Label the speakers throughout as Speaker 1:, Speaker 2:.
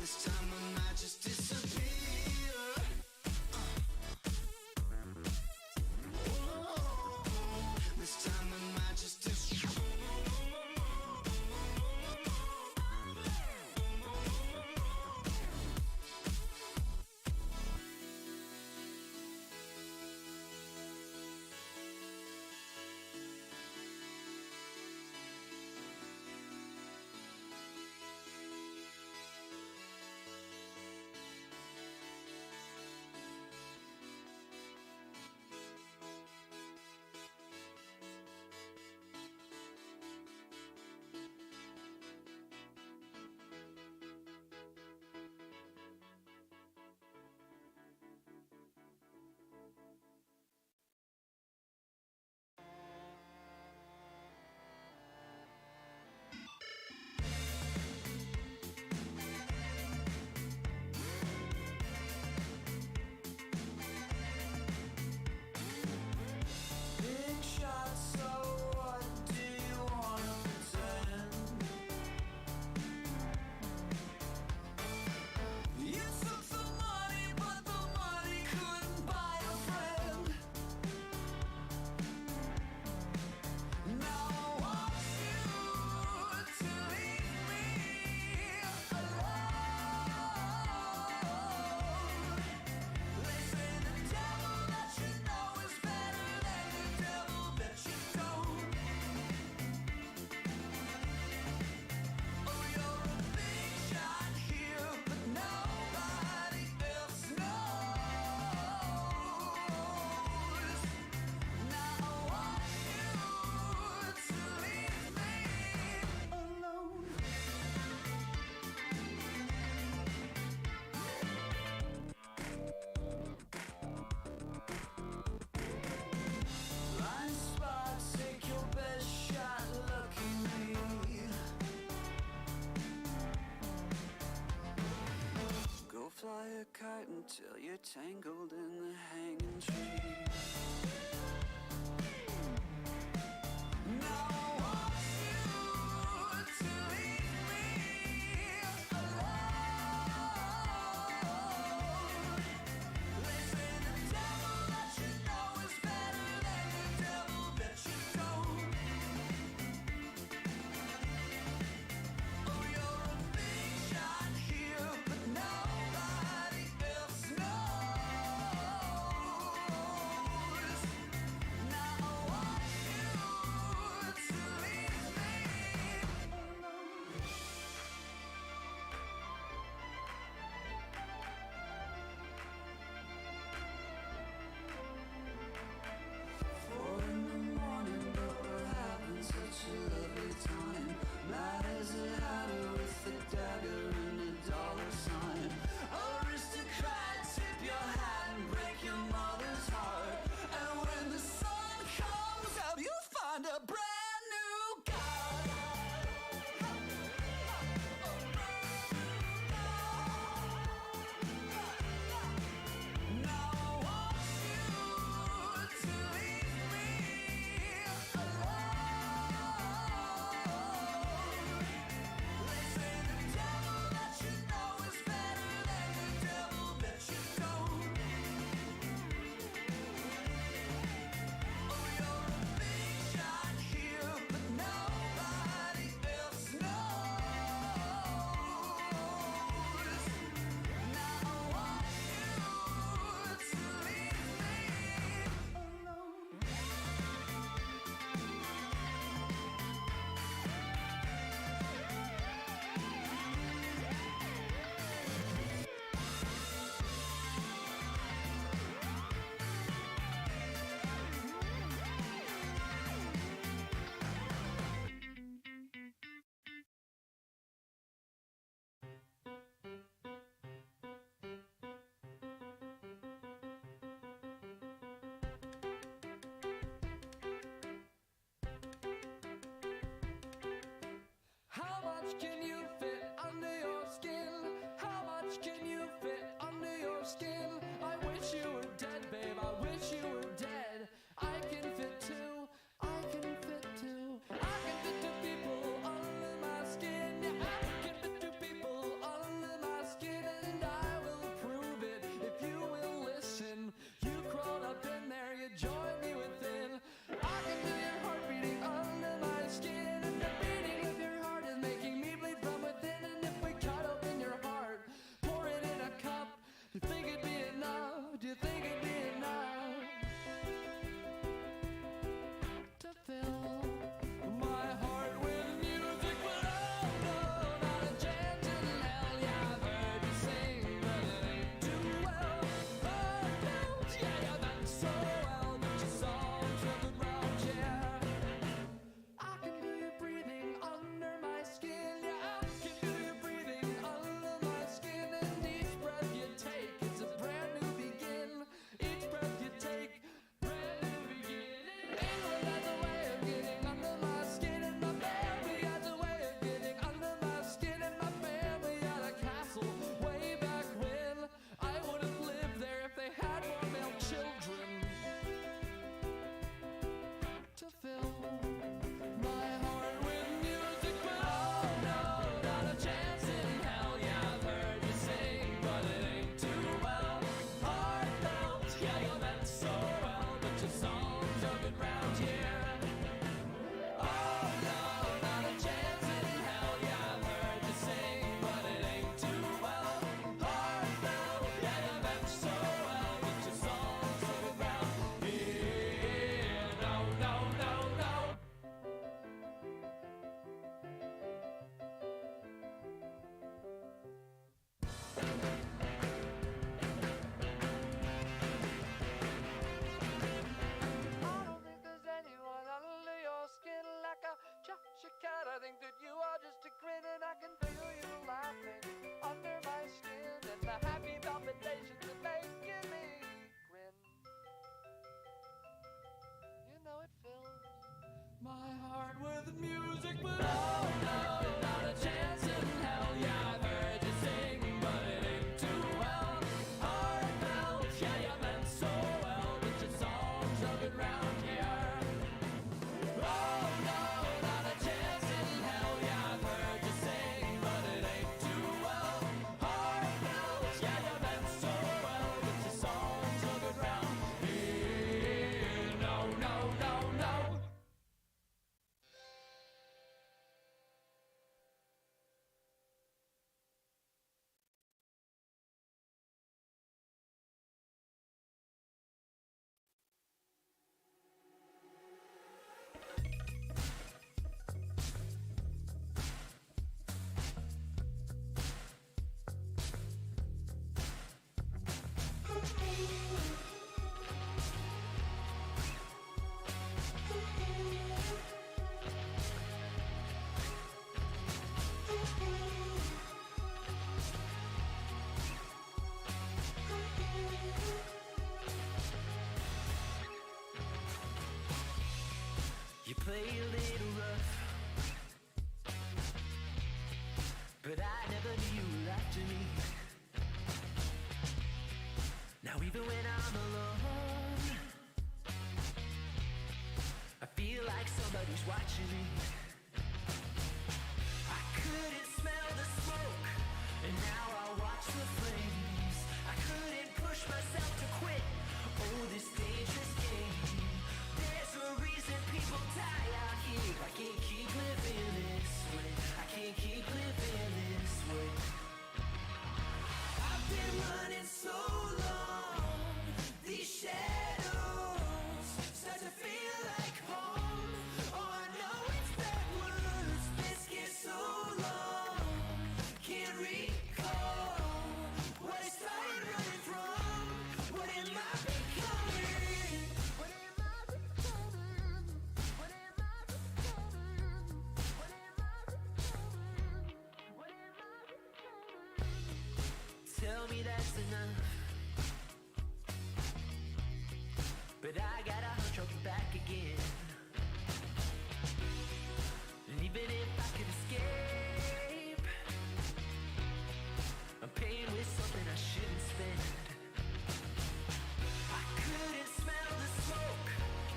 Speaker 1: This kite until you're tangled in the hanging tree. Now I want you to leave me alone. They say the devil that you know is better than the devil that you don't. Oh, you're a big shot here, but nobody else knows. Now I want you to leave me alone. 4 in the morning, but we're having such a lovely time. Mad as a hatter with a dagger and a dollar sign. Aristocrat, tip your hat and break your mother's heart. And when the sun comes up, you'll find a brand new God. Now I want you to leave me alone. They say the devil that you know is better than the devil that you don't. Oh, you're a big shot here, but nobody else knows. Now I want you to leave me alone. How much can you fit under your skin? How much can you fit under your skin? I wish you were dead, babe. I wish you were dead. I can fit too. I can fit too. I can fit two people under my skin. Yeah, I can fit two people under my skin, and I will prove it if you will listen. You crawled up in there, you joined me within. I can feel your heart beating under my skin, and the beating of your heart is making me bleed from within. And if we cut open your heart, pour it in a cup, do you think it'd be enough? Do you think it'd be enough to fill my heart with music? But oh no, not a chance in hell. Yeah, I've heard you sing, but it ain't too well. Oh no, yeah, you've done so well, but your song's running round, yeah. I can do your breathing under my skin. Yeah, I can do your breathing under my skin. And each breath you take, it's a brand new begin. Each breath you take, brand new beginning. England has a way of getting under my skin, and my family has a way of getting under my skin. And my family had a castle way back when. I would have lived there if they had more male children to fill my heart with music. But oh no, not a chance in hell. Yeah, I've heard you sing, but it ain't too well. Heartfelt, yeah, you meant so well, but your songs are good round here. Oh no, not a chance in hell. Yeah, I've heard you sing, but it ain't too well. Heartfelt, yeah, you meant so well, but your songs are good round here. No, no, no, no. I don't think there's anyone under your skin like a Cheshire cat. I think that you are just a grin, and I can feel you laughing under my skin, and the happy palpitations are making me grin. You know it fills my heart with music, but oh no, not a chance in hell. Yeah, I've heard you sing, but it ain't too well. play a little rough, but I never knew you were after me. Now even when I'm alone, I feel like somebody's watching me. I couldn't smell the smoke, and now I watch the flames. I couldn't push myself to quit, oh, this dangerous game. There's a reason people die out here. I can't keep living this way. I can't keep living this way. I've been running so long, these shadows start to feel like home. Oh, I know it's backwards, this gets so long. Can't recall what I started running from. What am I becoming? What am I becoming? What am I becoming? What am I becoming? What am I becoming? Tell me that's enough, but I got a hunch I'll be back again. And even if I could escape, I'm paying with something I shouldn't spend. I couldn't smell the smoke,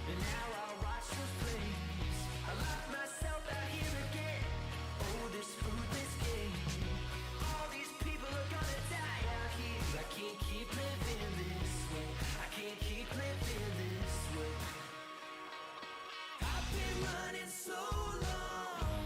Speaker 1: and now I watch the flames. I lock myself out here again. Oh, this fruitless game. All these people are gonna die out here. I can't keep living this way. I can't keep living this way. I've been running so long,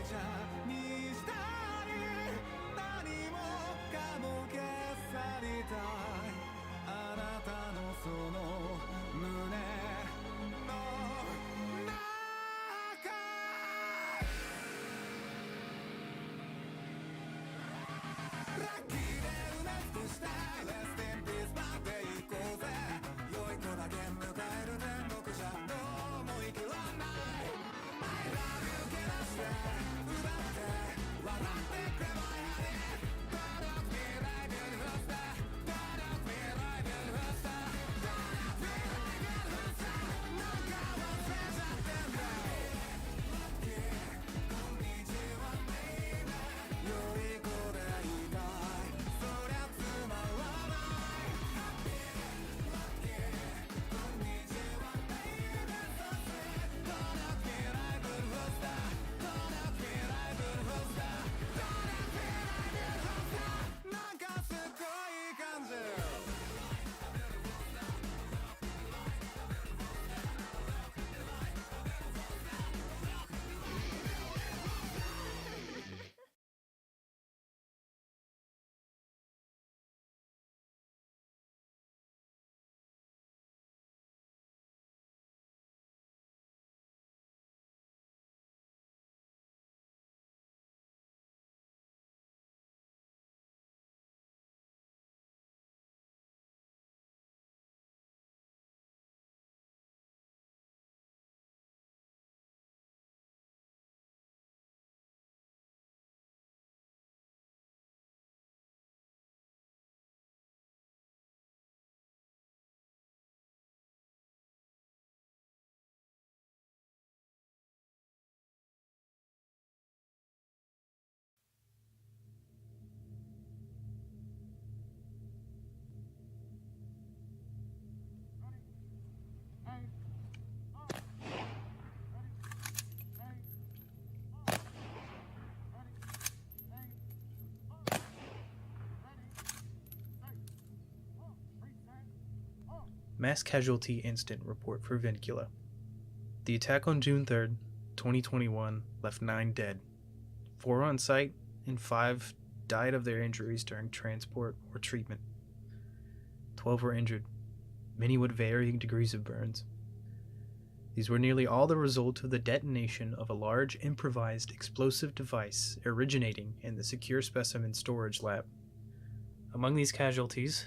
Speaker 2: ちゃにしたり何もかも消さりたいあなたのその胸の中ラッキーで埋め尽くしたレステンピースまで行こうぜ良い子だけ迎える天国じゃどうも生きらんない I love you けなして奪って笑ってくれ My honey Don't look me like a hustler Don't look me like a hustler Don't look me like a hustler なんか忘れちゃってんだラッキーこんにちは baby 良い子でいたいそりゃつまらないハッピーラッキーこんにちは baby So sweet Don't look me like a hustler Don't look me like a hustler Don't look me like a hustler なんかすごい感じ
Speaker 3: Mass Casualty Incident Report for Vincula. The attack on June 3rd, 2021 left 9 dead. 4 on site and 5 died of their injuries during transport or treatment. 12 were injured, many with varying degrees of burns. These were nearly all the result of the detonation of a large improvised explosive device originating in the Secure Specimen Storage Lab. Among these casualties,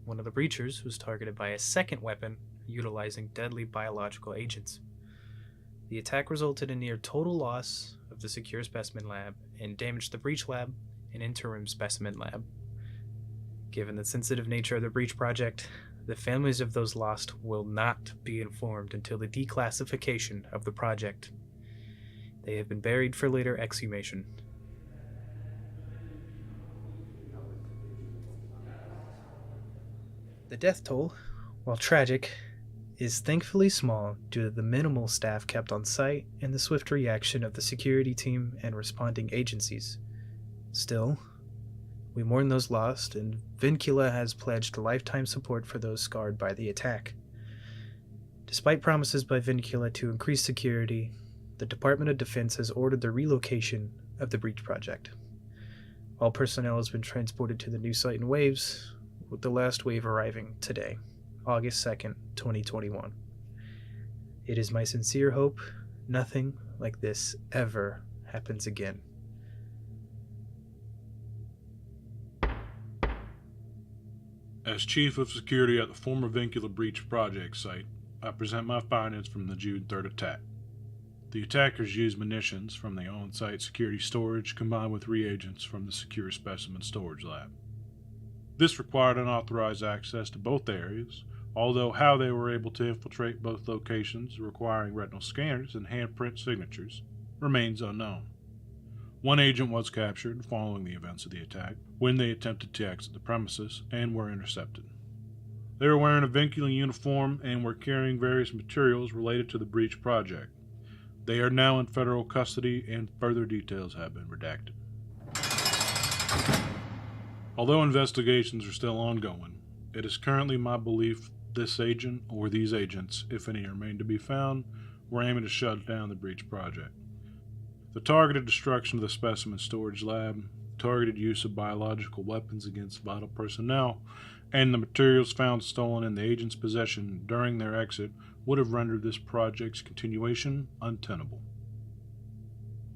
Speaker 3: one of the breachers was targeted by a second weapon utilizing deadly biological agents. The attack resulted in near total loss of the Secure Specimen Lab and damaged the Breach Lab and Interim Specimen Lab. Given the sensitive nature of the Breach project, the families of those lost will not be informed until the declassification of the project. They have been buried for later exhumation. The death toll, while tragic, is thankfully small due to the minimal staff kept on site and the swift reaction of the security team and responding agencies. Still, we mourn those lost, and Vincula has pledged lifetime support for those scarred by the attack. Despite promises by Vincula to increase security, the Department of Defense has ordered the relocation of the Breach project. All personnel has been transported to the new site in waves, with the last wave arriving today, August 2nd, 2021. It is my sincere hope nothing like this ever happens again.
Speaker 4: As Chief of Security at the former Vincula Breach project site, I present my findings from the June 3rd attack. The attackers used munitions from the on-site security storage combined with reagents from the Secure Specimen Storage Lab. This required unauthorized access to both areas, although how they were able to infiltrate both locations requiring retinal scanners and handprint signatures remains unknown. One agent was captured following the events of the attack when they attempted to exit the premises and were intercepted. They were wearing a Vincula uniform and were carrying various materials related to the Breach project. They are now in federal custody and further details have been redacted. Although investigations are still ongoing, it is currently my belief this agent or these agents, if any remain to be found, were aiming to shut down the Breach project. The targeted destruction of the specimen storage lab, targeted use of biological weapons against vital personnel, and the materials found stolen in the agent's possession during their exit would have rendered this project's continuation untenable.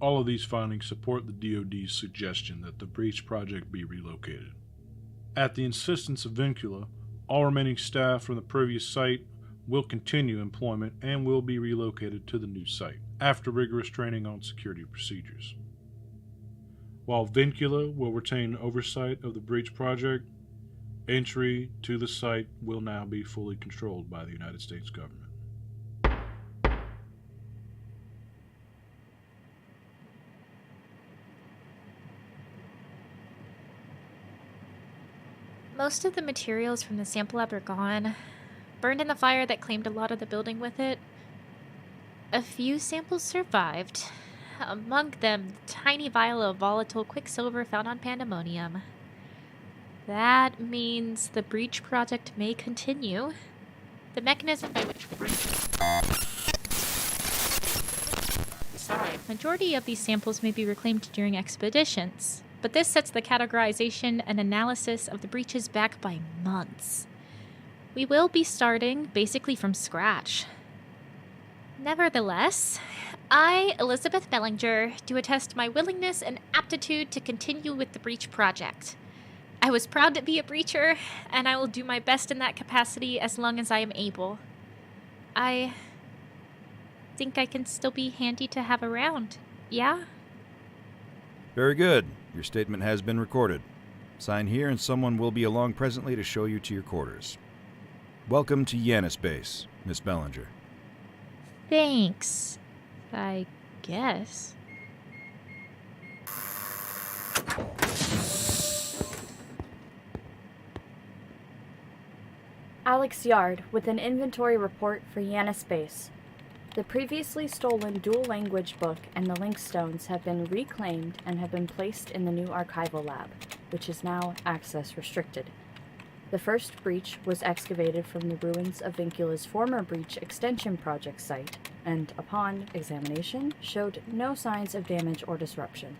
Speaker 4: All of these findings support the DoD's suggestion that the breach project be relocated. At the insistence of Vincula, all remaining staff from the previous site will continue employment and will be relocated to the new site after rigorous training on security procedures. While Vincula will retain oversight of the breach project, entry to the site will now be fully controlled by the United States government.
Speaker 5: Most of the materials from the sample lab are gone, burned in the fire that claimed a lot of the building with it. A few samples survived, among them the tiny vial of volatile quicksilver found on Pandemonium. That means the breach project may continue. The mechanism by which majority of these samples may be reclaimed during expeditions, but this sets the categorization and analysis of the breaches back by months. We will be starting basically from scratch. Nevertheless, I, Elizabeth Bellinger, do attest my willingness and aptitude to continue with the breach project. I was proud to be a breacher, and I will do my best in that capacity as long as I am able. I think I can still be handy to have around, yeah?
Speaker 6: Very good. Your statement has been recorded. Sign here and someone will be along presently to show you to your quarters. Welcome to Yanis Base, Miss Bellinger.
Speaker 5: Thanks, I guess.
Speaker 7: Alex Yard with an inventory report for Yanis Base. The previously stolen dual-language book and the link stones have been reclaimed and have been placed in the new archival lab, which is now access restricted. The first breach was excavated from the ruins of Vincula's former breach extension project site, and upon examination, showed no signs of damage or disruption.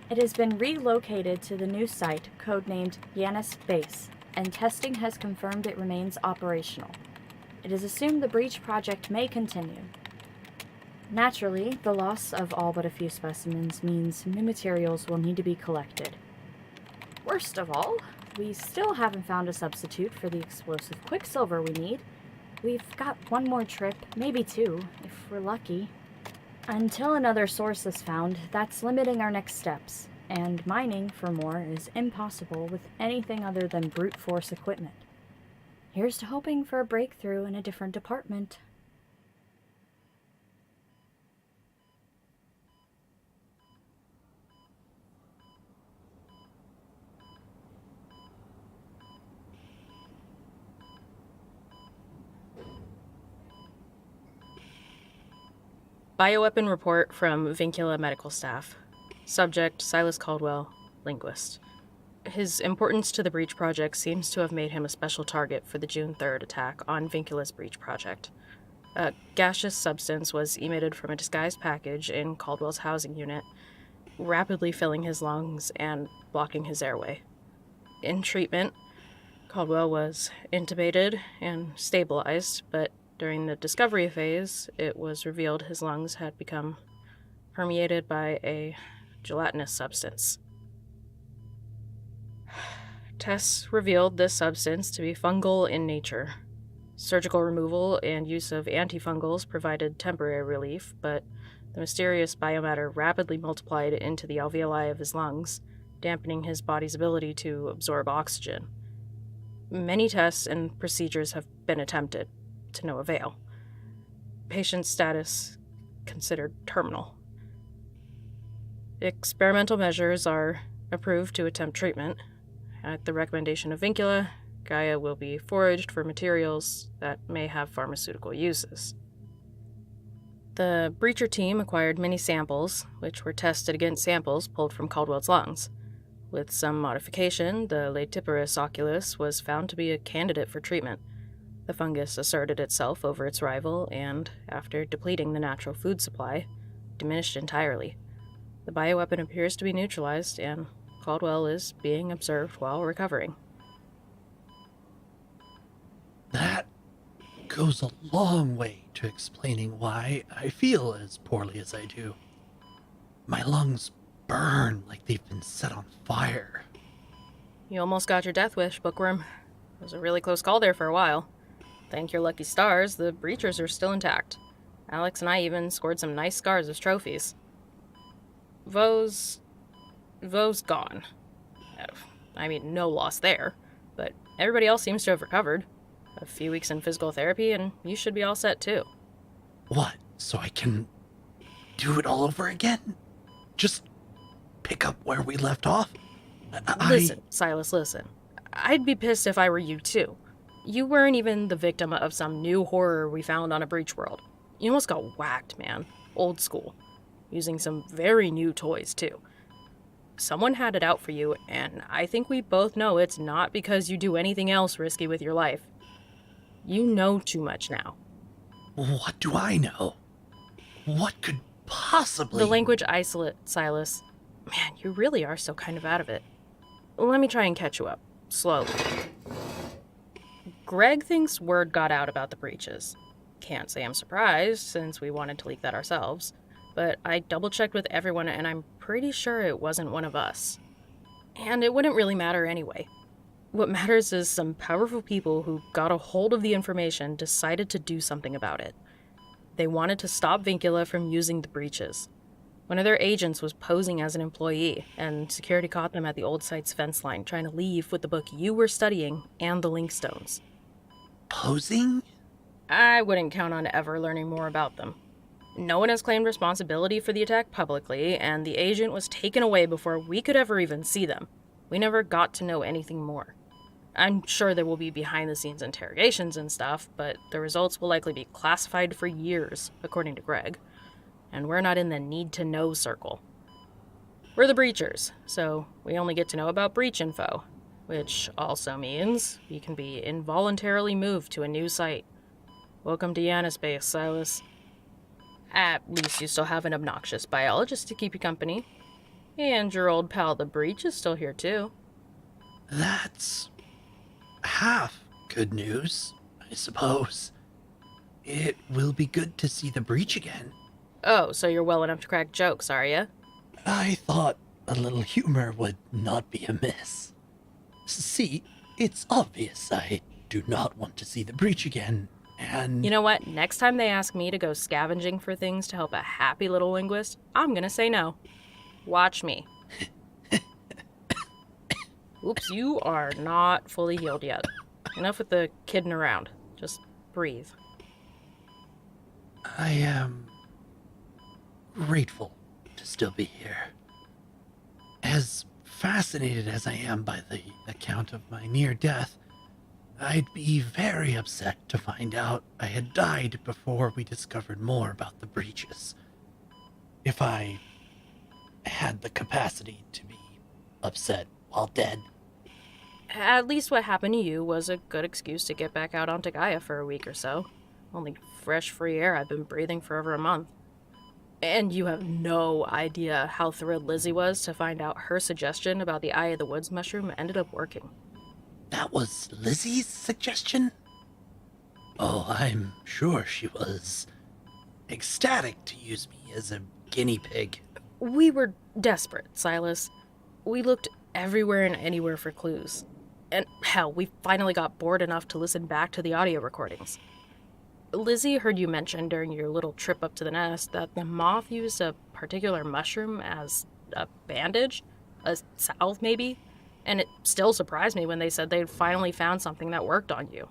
Speaker 7: It has been relocated to the new site, codenamed Yanis Base, and testing has confirmed it remains operational. It is assumed the breach project may continue. Naturally, the loss of all but a few specimens means new materials will need to be collected. Worst of all, we still haven't found a substitute for the explosive quicksilver we need. We've got one more trip, maybe two, if we're lucky. Until another source is found, that's limiting our next steps, and mining for more is impossible with anything other than brute force equipment. Here's to hoping for a breakthrough in a different department.
Speaker 8: Bioweapon report from Vincula medical staff. Subject, Silas Caldwell, linguist. His importance to the breach project seems to have made him a special target for the June 3rd attack on Vincula's breach project. A gaseous substance was emitted from a disguised package in Caldwell's housing unit, rapidly filling his lungs and blocking his airway. In treatment, Caldwell was intubated and stabilized, but during the discovery phase, it was revealed his lungs had become permeated by a gelatinous substance. Tests revealed this substance to be fungal in nature. Surgical removal and use of antifungals provided temporary relief, but the mysterious biomatter rapidly multiplied into the alveoli of his lungs, dampening his body's ability to absorb oxygen. Many tests and procedures have been attempted, to no avail. Patient's status considered terminal. Experimental measures are approved to attempt treatment. At the recommendation of Vincula, Gaia will be foraged for materials that may have pharmaceutical uses. The breacher team acquired many samples, which were tested against samples pulled from Caldwell's lungs. With some modification, the Laetiporus oculus was found to be a candidate for treatment. The fungus asserted itself over its rival, and, after depleting the natural food supply, diminished entirely. The bioweapon appears to be neutralized, and Caldwell is being observed while recovering.
Speaker 9: That goes a long way to explaining why I feel as poorly as I do. My lungs burn like they've been set on fire.
Speaker 8: You almost got your death wish, Bookworm. It was a really close call there for a while. Thank your lucky stars, the breachers are still intact. Alex and I even scored some nice scars as trophies. Vo's gone. I mean, no loss there, but everybody else seems to have recovered. A few weeks in physical therapy, and you should be all set too.
Speaker 9: What? So I can do it all over again? Just pick up where we left off?
Speaker 8: Listen, Silas, listen. I'd be pissed if I were you too. You weren't even the victim of some new horror we found on a breach world. You almost got whacked, man. Old school. Using some very new toys too. Someone had it out for you, and I think we both know it's not because you do anything else risky with your life. You know too much now.
Speaker 9: What do I know? What could possibly...
Speaker 8: The language isolate, Silas. Man, you really are so kind of out of it. Let me try and catch you up. Slowly. Greg thinks word got out about the breaches. Can't say I'm surprised, since we wanted to leak that ourselves. But I double-checked with everyone, and I'm pretty sure it wasn't one of us. And it wouldn't really matter anyway. What matters is some powerful people who got a hold of the information decided to do something about it. They wanted to stop Vincula from using the breaches. One of their agents was posing as an employee, and security caught them at the old site's fence line trying to leave with the book you were studying and the link stones.
Speaker 9: Posing?
Speaker 8: I wouldn't count on ever learning more about them. No one has claimed responsibility for the attack publicly, and the agent was taken away before we could ever even see them. We never got to know anything more. I'm sure there will be behind-the-scenes interrogations and stuff, but the results will likely be classified for years, according to Greg. And we're not in the need-to-know circle. We're the breachers, so we only get to know about breach info, which also means we can be involuntarily moved to a new site. Welcome to Yanis Base, Silas. At least you still have an obnoxious biologist to keep you company. And your old pal the Breach is still here too.
Speaker 9: That's half good news, I suppose. It will be good to see the Breach again.
Speaker 8: Oh, so you're well enough to crack jokes, are ya?
Speaker 9: I thought a little humor would not be amiss. See, it's obvious I do not want to see the Breach again, and...
Speaker 8: You know what? Next time they ask me to go scavenging for things to help a happy little linguist, I'm gonna say no. Watch me. Oops, you are not fully healed yet. Enough with the kidding around. Just breathe.
Speaker 9: I am grateful to still be here. As fascinated as I am by the account of my near death, I'd be very upset to find out I had died before we discovered more about the breaches. If I had the capacity to be upset while dead.
Speaker 8: At least what happened to you was a good excuse to get back out onto Gaia for a week or so. Only fresh, free air I've been breathing for over a month. And you have no idea how thrilled Lizzie was to find out her suggestion about the Eye of the Woods mushroom ended up working.
Speaker 9: That was Lizzie's suggestion? Oh, I'm sure she was ecstatic to use me as a guinea pig.
Speaker 8: We were desperate, Silas. We looked everywhere and anywhere for clues. And hell, we finally got bored enough to listen back to the audio recordings. Lizzie heard you mention during your little trip up to the nest that the moth used a particular mushroom as a bandage? A salve, maybe? And it still surprised me when they said they'd finally found something that worked on you.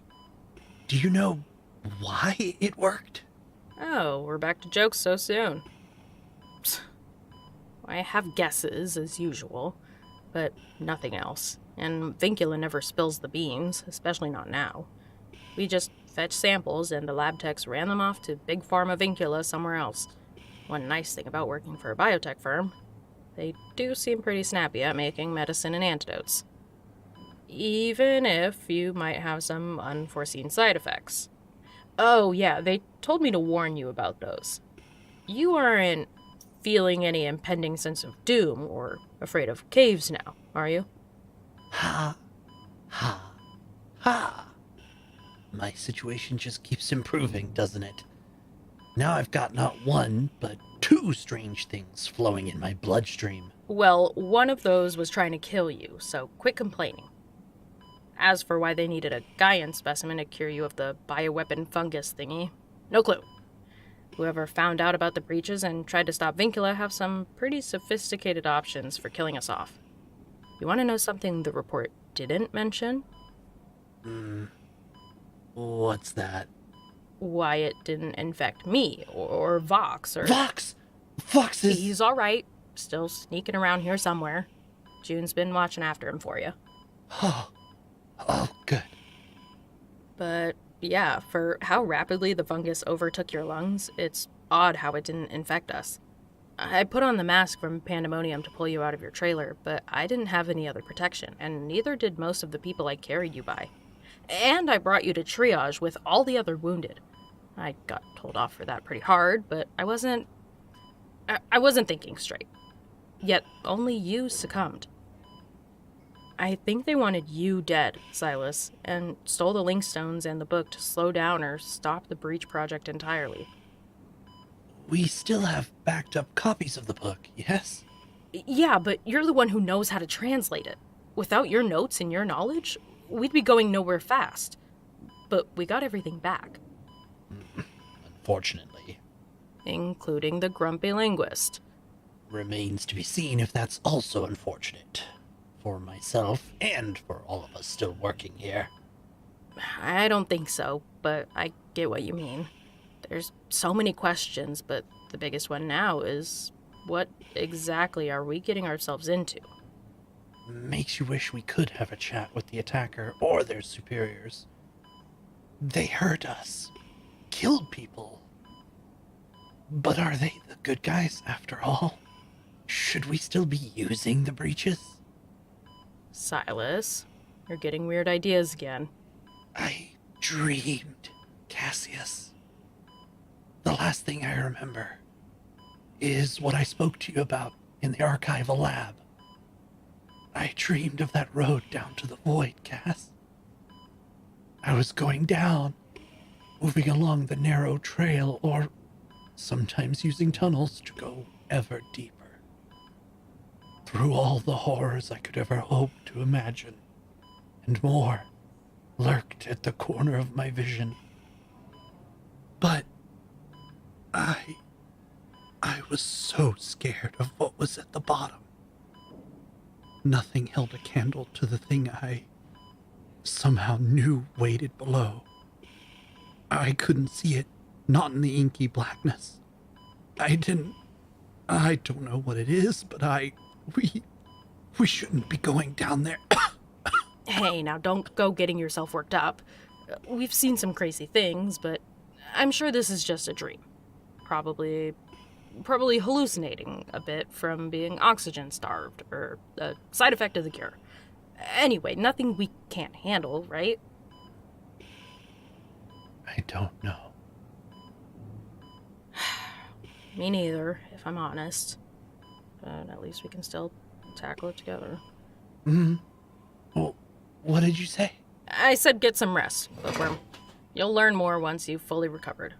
Speaker 9: Do you know why it worked?
Speaker 8: Oh, we're back to jokes so soon. Psst. I have guesses, as usual, but nothing else. And Vincula never spills the beans, especially not now. We just fetched samples, and the lab techs ran them off to Big Pharma Vincula somewhere else. One nice thing about working for a biotech firm, they do seem pretty snappy at making medicine and antidotes. Even if you might have some unforeseen side effects. Oh yeah, they told me to warn you about those. You aren't feeling any impending sense of doom or afraid of caves now, are you?
Speaker 9: Ha. Ha. Ha. My situation just keeps improving, doesn't it? Now I've got not one, but two strange things flowing in my bloodstream.
Speaker 8: Well, one of those was trying to kill you, so quit complaining. As for why they needed a Gaian specimen to cure you of the bioweapon fungus thingy, no clue. Whoever found out about the breaches and tried to stop Vincula have some pretty sophisticated options for killing us off. You want to know something the report didn't mention?
Speaker 9: What's that?
Speaker 8: Why it didn't infect me, or Vox, or...
Speaker 9: Vox! Vox is...
Speaker 8: He's alright. Still sneaking around here somewhere. June's been watching after him for you.
Speaker 9: Oh, good.
Speaker 8: But yeah, for how rapidly the fungus overtook your lungs, it's odd how it didn't infect us. I put on the mask from Pandemonium to pull you out of your trailer, but I didn't have any other protection, and neither did most of the people I carried you by. And I brought you to triage with all the other wounded. I got told off for that pretty hard, but I wasn't thinking straight. Yet only you succumbed. I think they wanted you dead, Silas, and stole the link stones and the book to slow down or stop the breach project entirely.
Speaker 9: We still have backed up copies of the book, yes?
Speaker 8: Yeah, but you're the one who knows how to translate it. Without your notes and your knowledge, we'd be going nowhere fast. But we got everything back.
Speaker 9: Unfortunately.
Speaker 8: Including the grumpy linguist.
Speaker 9: Remains to be seen if that's also unfortunate. For myself, and for all of us still working here.
Speaker 8: I don't think so, but I get what you mean. There's so many questions, but the biggest one now is, what exactly are we getting ourselves into?
Speaker 9: Makes you wish we could have a chat with the attacker or their superiors. They hurt us. Killed people. But are they the good guys after all? Should we still be using the breaches?
Speaker 8: Silas, you're getting weird ideas again.
Speaker 9: I dreamed, Cassius. The last thing I remember is what I spoke to you about in the archival lab. I dreamed of that road down to the void, Cass. I was going down, moving along the narrow trail, or sometimes using tunnels to go ever deeper. Through all the horrors I could ever hope to imagine, and more lurked at the corner of my vision. But I was so scared of what was at the bottom. Nothing held a candle to the thing I somehow knew waited below. I couldn't see it, not in the inky blackness. I don't know what it is, but we shouldn't be going down there.
Speaker 8: Hey, now don't go getting yourself worked up. We've seen some crazy things, but I'm sure this is just a dream. Probably hallucinating a bit from being oxygen starved, or a side effect of the cure. Anyway, nothing we can't handle, right?
Speaker 9: I don't know.
Speaker 8: Me neither, if I'm honest. But at least we can still tackle it together.
Speaker 9: Well, what did you say?
Speaker 8: I said get some rest, Bookworm. You'll learn more once you've fully recovered.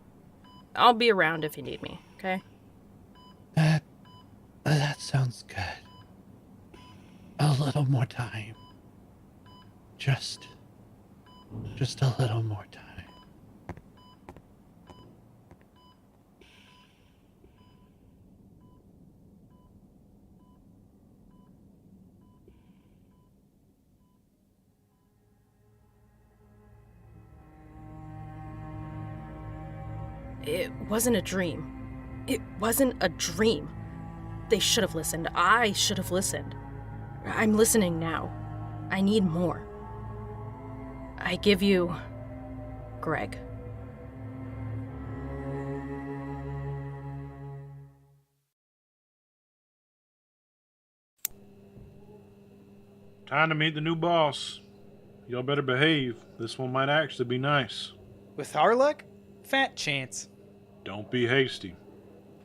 Speaker 8: I'll be around if you need me, okay?
Speaker 9: That sounds good. A little more time. Just a little more time.
Speaker 8: It wasn't a dream. It wasn't a dream. They should have listened. I should have listened. I'm listening now. I need more. I give you... Greg.
Speaker 4: Time to meet the new boss. Y'all better behave. This one might actually be nice.
Speaker 3: With our luck, fat chance.
Speaker 4: Don't be hasty.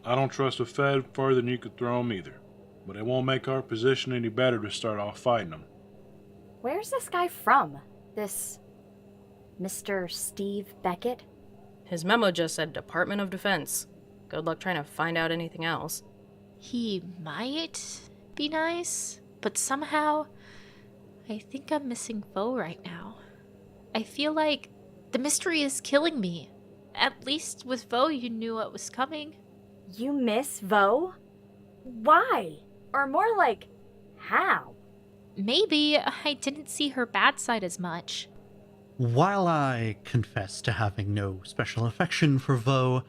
Speaker 4: I don't trust a Fed further than you could throw 'em either, but it won't make our position any better to start off fighting 'em.
Speaker 7: Where's this guy from? This Mr. Steve Beckett?
Speaker 8: His memo just said Department of Defense. Good luck trying to find out anything else.
Speaker 5: He might be nice, but somehow I think I'm missing Vo right now. I feel like the mystery is killing me. At least with Vo, you knew what was coming.
Speaker 7: You miss Vo? Why? Or more like, how?
Speaker 5: Maybe I didn't see her bad side as much.
Speaker 9: While I confess to having no special affection for Vo,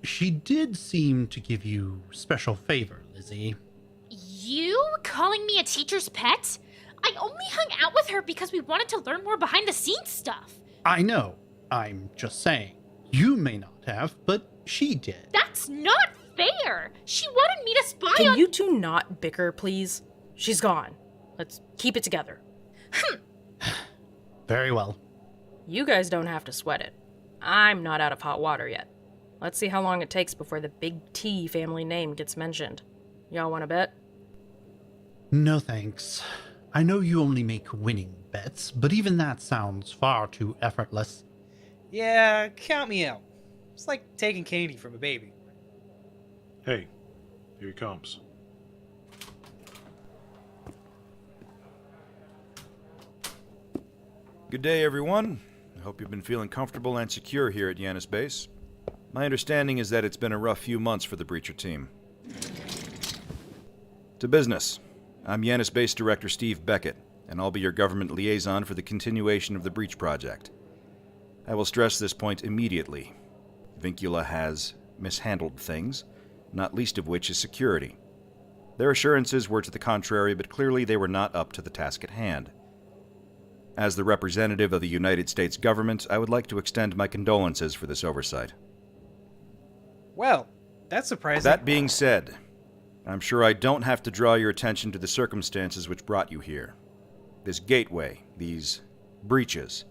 Speaker 9: she did seem to give you special favor, Lizzie.
Speaker 5: You calling me a teacher's pet? I only hung out with her because we wanted to learn more behind the scenes stuff.
Speaker 9: I know. I'm just saying. You may not have, but she did.
Speaker 5: That's not fair. She wanted me to spy
Speaker 8: Can
Speaker 5: on...
Speaker 8: you two not bicker, please? She's gone. Let's keep it together.
Speaker 9: Very well.
Speaker 8: You guys don't have to sweat it. I'm not out of hot water yet. Let's see how long it takes before the Big T family name gets mentioned. Y'all want to bet?
Speaker 9: No thanks. I know you only make winning bets, but even that sounds far too effortless.
Speaker 10: Yeah, count me out. It's like taking candy from a baby.
Speaker 4: Hey, here he comes.
Speaker 6: Good day, everyone. I hope you've been feeling comfortable and secure here at Yanis Base. My understanding is that it's been a rough few months for the Breacher team. To business. I'm Yanis Base Director Steve Beckett, and I'll be your government liaison for the continuation of the Breach Project. I will stress this point immediately. Vincula has mishandled things, not least of which is security. Their assurances were to the contrary, but clearly they were not up to the task at hand. As the representative of the United States government, I would like to extend my condolences for this oversight.
Speaker 10: Well, that's surprising.
Speaker 6: That being said, I'm sure I don't have to draw your attention to the circumstances which brought you here. This gateway, these breaches,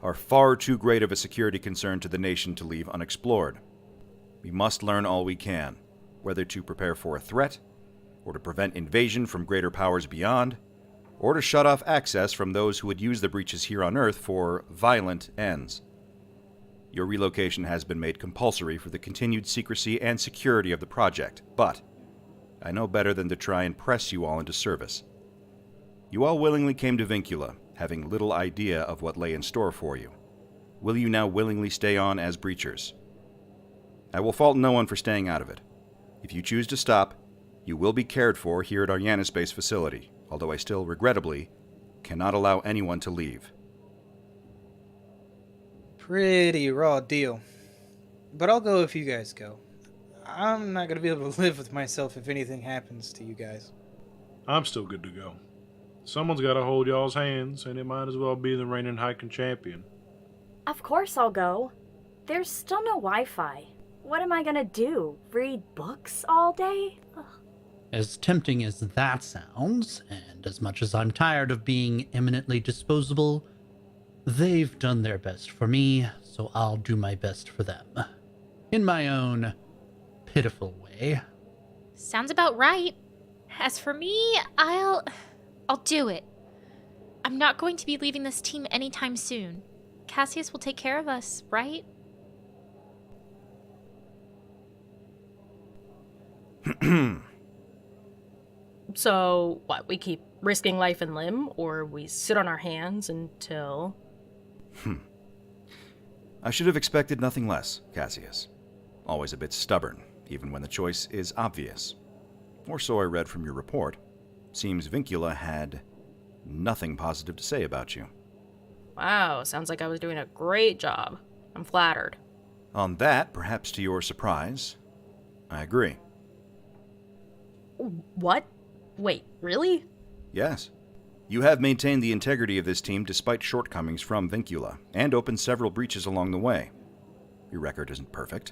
Speaker 6: are far too great of a security concern to the nation to leave unexplored. We must learn all we can, whether to prepare for a threat, or to prevent invasion from greater powers beyond, or to shut off access from those who would use the breaches here on Earth for violent ends. Your relocation has been made compulsory for the continued secrecy and security of the project, but I know better than to try and press you all into service. You all willingly came to Vincula, having little idea of what lay in store for you. Will you now willingly stay on as breachers? I will fault no one for staying out of it. If you choose to stop, you will be cared for here at our Yanis Base facility, although I still, regrettably, cannot allow anyone to leave.
Speaker 10: Pretty raw deal. But I'll go if you guys go. I'm not gonna be able to live with myself if anything happens to you guys.
Speaker 4: I'm still good to go. Someone's got to hold y'all's hands, and it might as well be the reigning hiking champion.
Speaker 7: Of course I'll go. There's still no Wi-Fi. What am I gonna do? Read books all day? Ugh.
Speaker 9: As tempting as that sounds, and as much as I'm tired of being eminently disposable, they've done their best for me, so I'll do my best for them. In my own pitiful way.
Speaker 5: Sounds about right. As for me, I'll do it. I'm not going to be leaving this team anytime soon. Cassius will take care of us, right?
Speaker 8: So, what, we keep risking life and limb, or we sit on our hands until...
Speaker 6: I should have expected nothing less, Cassius. Always a bit stubborn, even when the choice is obvious. Or so I read from your report. Seems Vincula had nothing positive to say about you.
Speaker 8: Wow, sounds like I was doing a great job. I'm flattered.
Speaker 6: On that, perhaps to your surprise, I agree.
Speaker 8: What? Wait, really?
Speaker 6: Yes. You have maintained the integrity of this team despite shortcomings from Vincula, and opened several breaches along the way. Your record isn't perfect,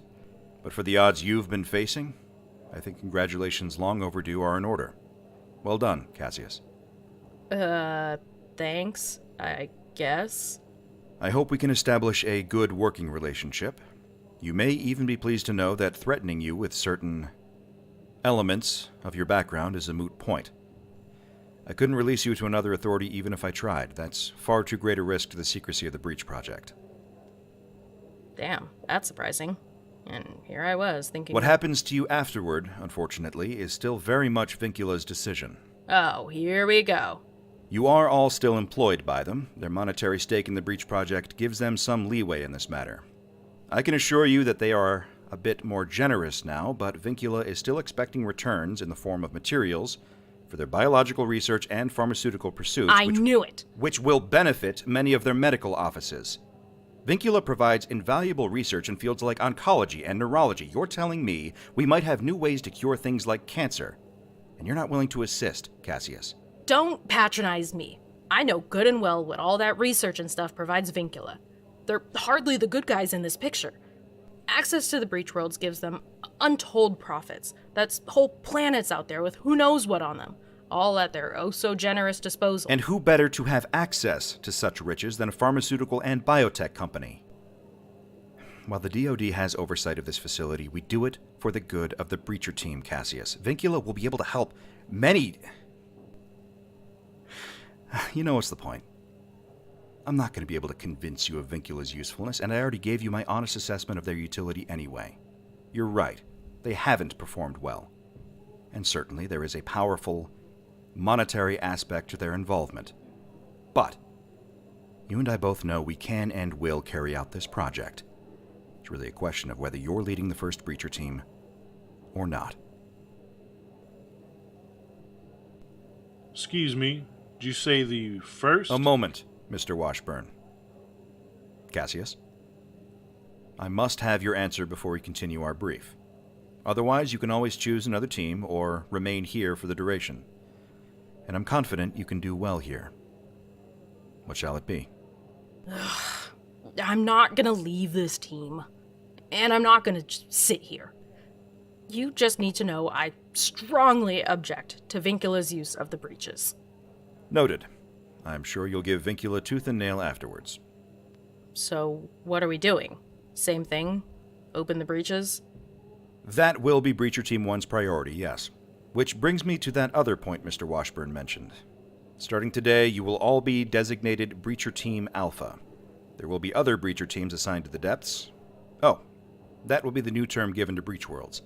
Speaker 6: but for the odds you've been facing, I think congratulations long overdue are in order. Well done, Cassius.
Speaker 8: Thanks, I guess.
Speaker 6: I hope we can establish a good working relationship. You may even be pleased to know that threatening you with certain elements of your background is a moot point. I couldn't release you to another authority even if I tried. That's far too great a risk to the secrecy of the Breach Project.
Speaker 8: Damn, that's surprising. And here I was thinking...
Speaker 6: What happens to you afterward, unfortunately, is still very much Vincula's decision.
Speaker 8: Oh, here we go.
Speaker 6: You are all still employed by them. Their monetary stake in the Breach Project gives them some leeway in this matter. I can assure you that they are a bit more generous now, but Vincula is still expecting returns in the form of materials for their biological research and pharmaceutical pursuits,
Speaker 8: I knew it!
Speaker 6: which will benefit many of their medical offices. Vincula provides invaluable research in fields like oncology and neurology. You're telling me we might have new ways to cure things like cancer, and you're not willing to assist, Cassius.
Speaker 8: Don't patronize me. I know good and well what all that research and stuff provides Vincula. They're hardly the good guys in this picture. Access to the Breach Worlds gives them untold profits. That's whole planets out there with who knows what on them, all at their oh-so-generous disposal.
Speaker 6: And who better to have access to such riches than a pharmaceutical and biotech company? While the DoD has oversight of this facility, we do it for the good of the Breacher team, Cassius. Vincula will be able to help many... You know what's the point? I'm not going to be able to convince you of Vincula's usefulness, and I already gave you my honest assessment of their utility anyway. You're right. They haven't performed well. And certainly there is a powerful monetary aspect to their involvement. But you and I both know we can and will carry out this project. It's really a question of whether you're leading the first Breacher team or not.
Speaker 4: Excuse me, did you say the first?
Speaker 6: A moment, Mr. Washburn. Cassius, I must have your answer before we continue our brief. Otherwise, you can always choose another team or remain here for the duration. And I'm confident you can do well here. What shall it be?
Speaker 8: I'm not gonna leave this team. And I'm not gonna just sit here. You just need to know I strongly object to Vincula's use of the breaches.
Speaker 6: Noted. I'm sure you'll give Vincula tooth and nail afterwards.
Speaker 8: So, what are we doing? Same thing? Open the breaches?
Speaker 6: That will be Breacher Team 1's priority, yes. Which brings me to that other point Mr. Washburn mentioned. Starting today, you will all be designated Breacher Team Alpha. There will be other Breacher teams assigned to the depths. Oh, that will be the new term given to Breach Worlds.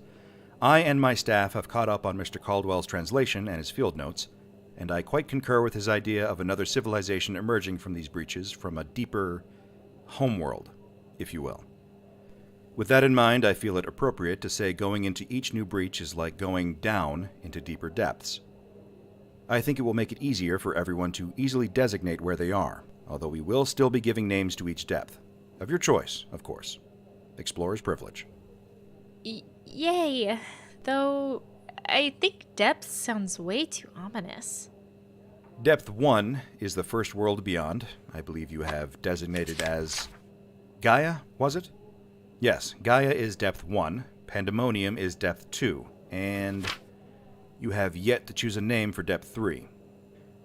Speaker 6: I and my staff have caught up on Mr. Caldwell's translation and his field notes, and I quite concur with his idea of another civilization emerging from these breaches from a deeper homeworld, if you will. With that in mind, I feel it appropriate to say going into each new breach is like going down into deeper depths. I think it will make it easier for everyone to easily designate where they are, although we will still be giving names to each depth. Of your choice, of course. Explorer's privilege.
Speaker 5: Yay. Though, I think depth sounds way too ominous.
Speaker 6: Depth 1 is the first world beyond. I believe you have designated as Gaia, was it? Yes, Gaia is Depth 1, Pandemonium is Depth 2, and you have yet to choose a name for Depth 3.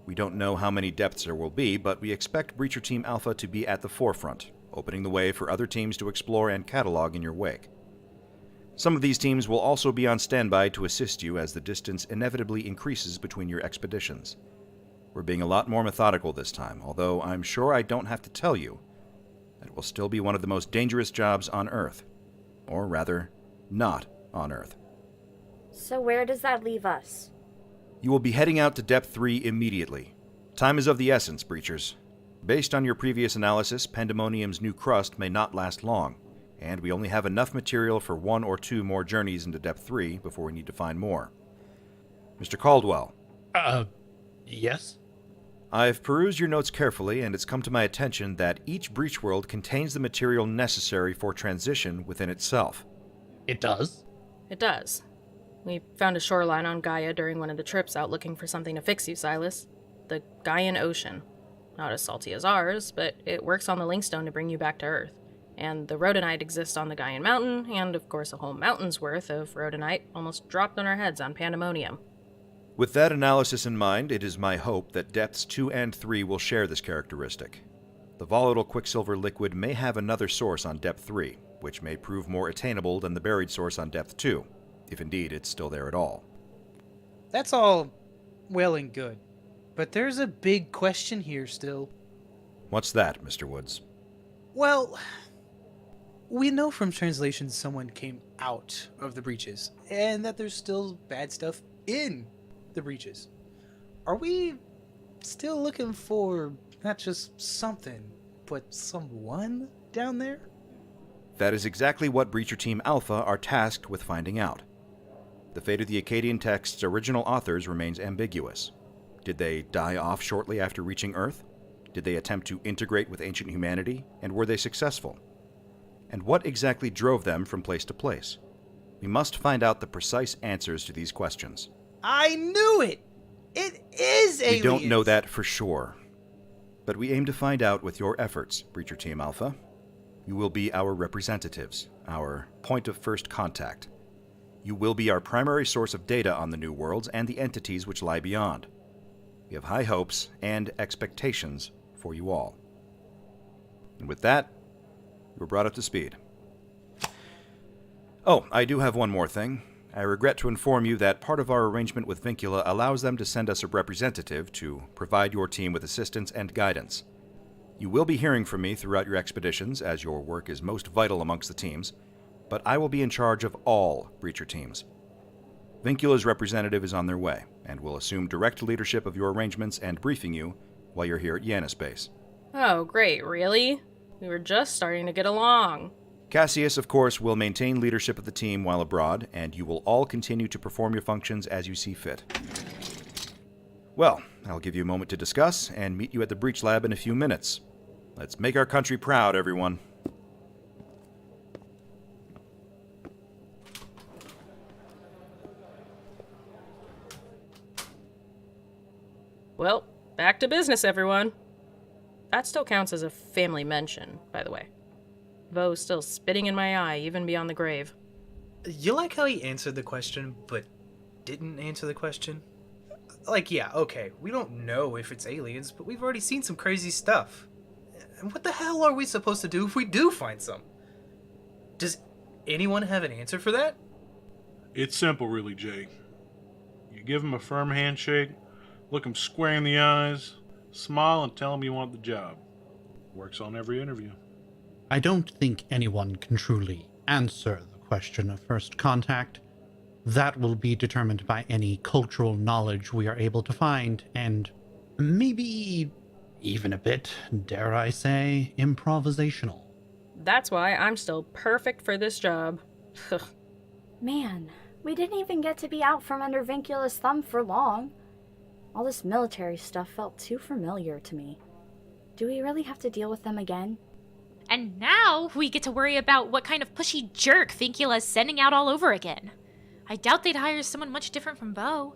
Speaker 6: We don't know how many depths there will be, but we expect Breacher Team Alpha to be at the forefront, opening the way for other teams to explore and catalog in your wake. Some of these teams will also be on standby to assist you as the distance inevitably increases between your expeditions. We're being a lot more methodical this time, although I'm sure I don't have to tell you that it will still be one of the most dangerous jobs on Earth. Or rather, not on Earth.
Speaker 7: So where does that leave us?
Speaker 6: You will be heading out to Depth 3 immediately. Time is of the essence, Breachers. Based on your previous analysis, Pandemonium's new crust may not last long, and we only have enough material for 1 or 2 more journeys into Depth 3 before we need to find more. Mr. Caldwell.
Speaker 9: Yes?
Speaker 6: I've perused your notes carefully, and it's come to my attention that each breach world contains the material necessary for transition within itself.
Speaker 9: It does?
Speaker 8: It does. We found a shoreline on Gaia during one of the trips out looking for something to fix you, Silas. The Gaian Ocean. Not as salty as ours, but it works on the Linkstone to bring you back to Earth. And the rhodonite exists on the Gaian Mountain, and of course a whole mountain's worth of rhodonite almost dropped on our heads on Pandemonium.
Speaker 6: With that analysis in mind, it is my hope that Depths 2 and 3 will share this characteristic. The volatile Quicksilver liquid may have another source on Depth 3, which may prove more attainable than the buried source on Depth 2, if indeed it's still there at all.
Speaker 10: That's all well and good. But there's a big question here still.
Speaker 6: What's that, Mr. Woods?
Speaker 10: Well, we know from translations someone came out of the breaches, and that there's still bad stuff in the breaches. Are we still looking for not just something, but someone down there?
Speaker 6: That is exactly what Breacher Team Alpha are tasked with finding out. The fate of the Akkadian text's original authors remains ambiguous. Did they die off shortly after reaching Earth? Did they attempt to integrate with ancient humanity, and were they successful? And what exactly drove them from place to place? We must find out the precise answers to these questions.
Speaker 10: I knew it! It is aliens!
Speaker 6: We don't know that for sure. But we aim to find out with your efforts, Breacher Team Alpha. You will be our representatives, our point of first contact. You will be our primary source of data on the new worlds and the entities which lie beyond. We have high hopes and expectations for you all. And with that, you were brought up to speed. Oh, I do have one more thing. I regret to inform you that part of our arrangement with Vincula allows them to send us a representative to provide your team with assistance and guidance. You will be hearing from me throughout your expeditions, as your work is most vital amongst the teams, but I will be in charge of all Breacher teams. Vincula's representative is on their way, and will assume direct leadership of your arrangements and briefing you while you're here at Yanispace.
Speaker 8: Oh, great, really? We were just starting to get along.
Speaker 6: Cassius, of course, will maintain leadership of the team while abroad, and you will all continue to perform your functions as you see fit. Well, I'll give you a moment to discuss, and meet you at the Breach Lab in a few minutes. Let's make our country proud, everyone.
Speaker 8: Well, back to business, everyone. That still counts as a family mention, by the way. Vo's still spitting in my eye, even beyond the grave.
Speaker 3: You like how he answered the question, but didn't answer the question? Like, yeah, okay, we don't know if it's aliens, but we've already seen some crazy stuff. And what the hell are we supposed to do if we do find some? Does anyone have an answer for that?
Speaker 4: It's simple, really, Jay. You give him a firm handshake, look him square in the eyes, smile, and tell him you want the job. Works on every interview.
Speaker 9: I don't think anyone can truly answer the question of first contact. That will be determined by any cultural knowledge we are able to find, and maybe even a bit, dare I say, improvisational.
Speaker 8: That's why I'm still perfect for this job.
Speaker 7: Man, we didn't even get to be out from under Vincula's thumb for long. All this military stuff felt too familiar to me. Do we really have to deal with them again?
Speaker 5: And now we get to worry about what kind of pushy jerk Vincula's sending out all over again. I doubt they'd hire someone much different from Vo.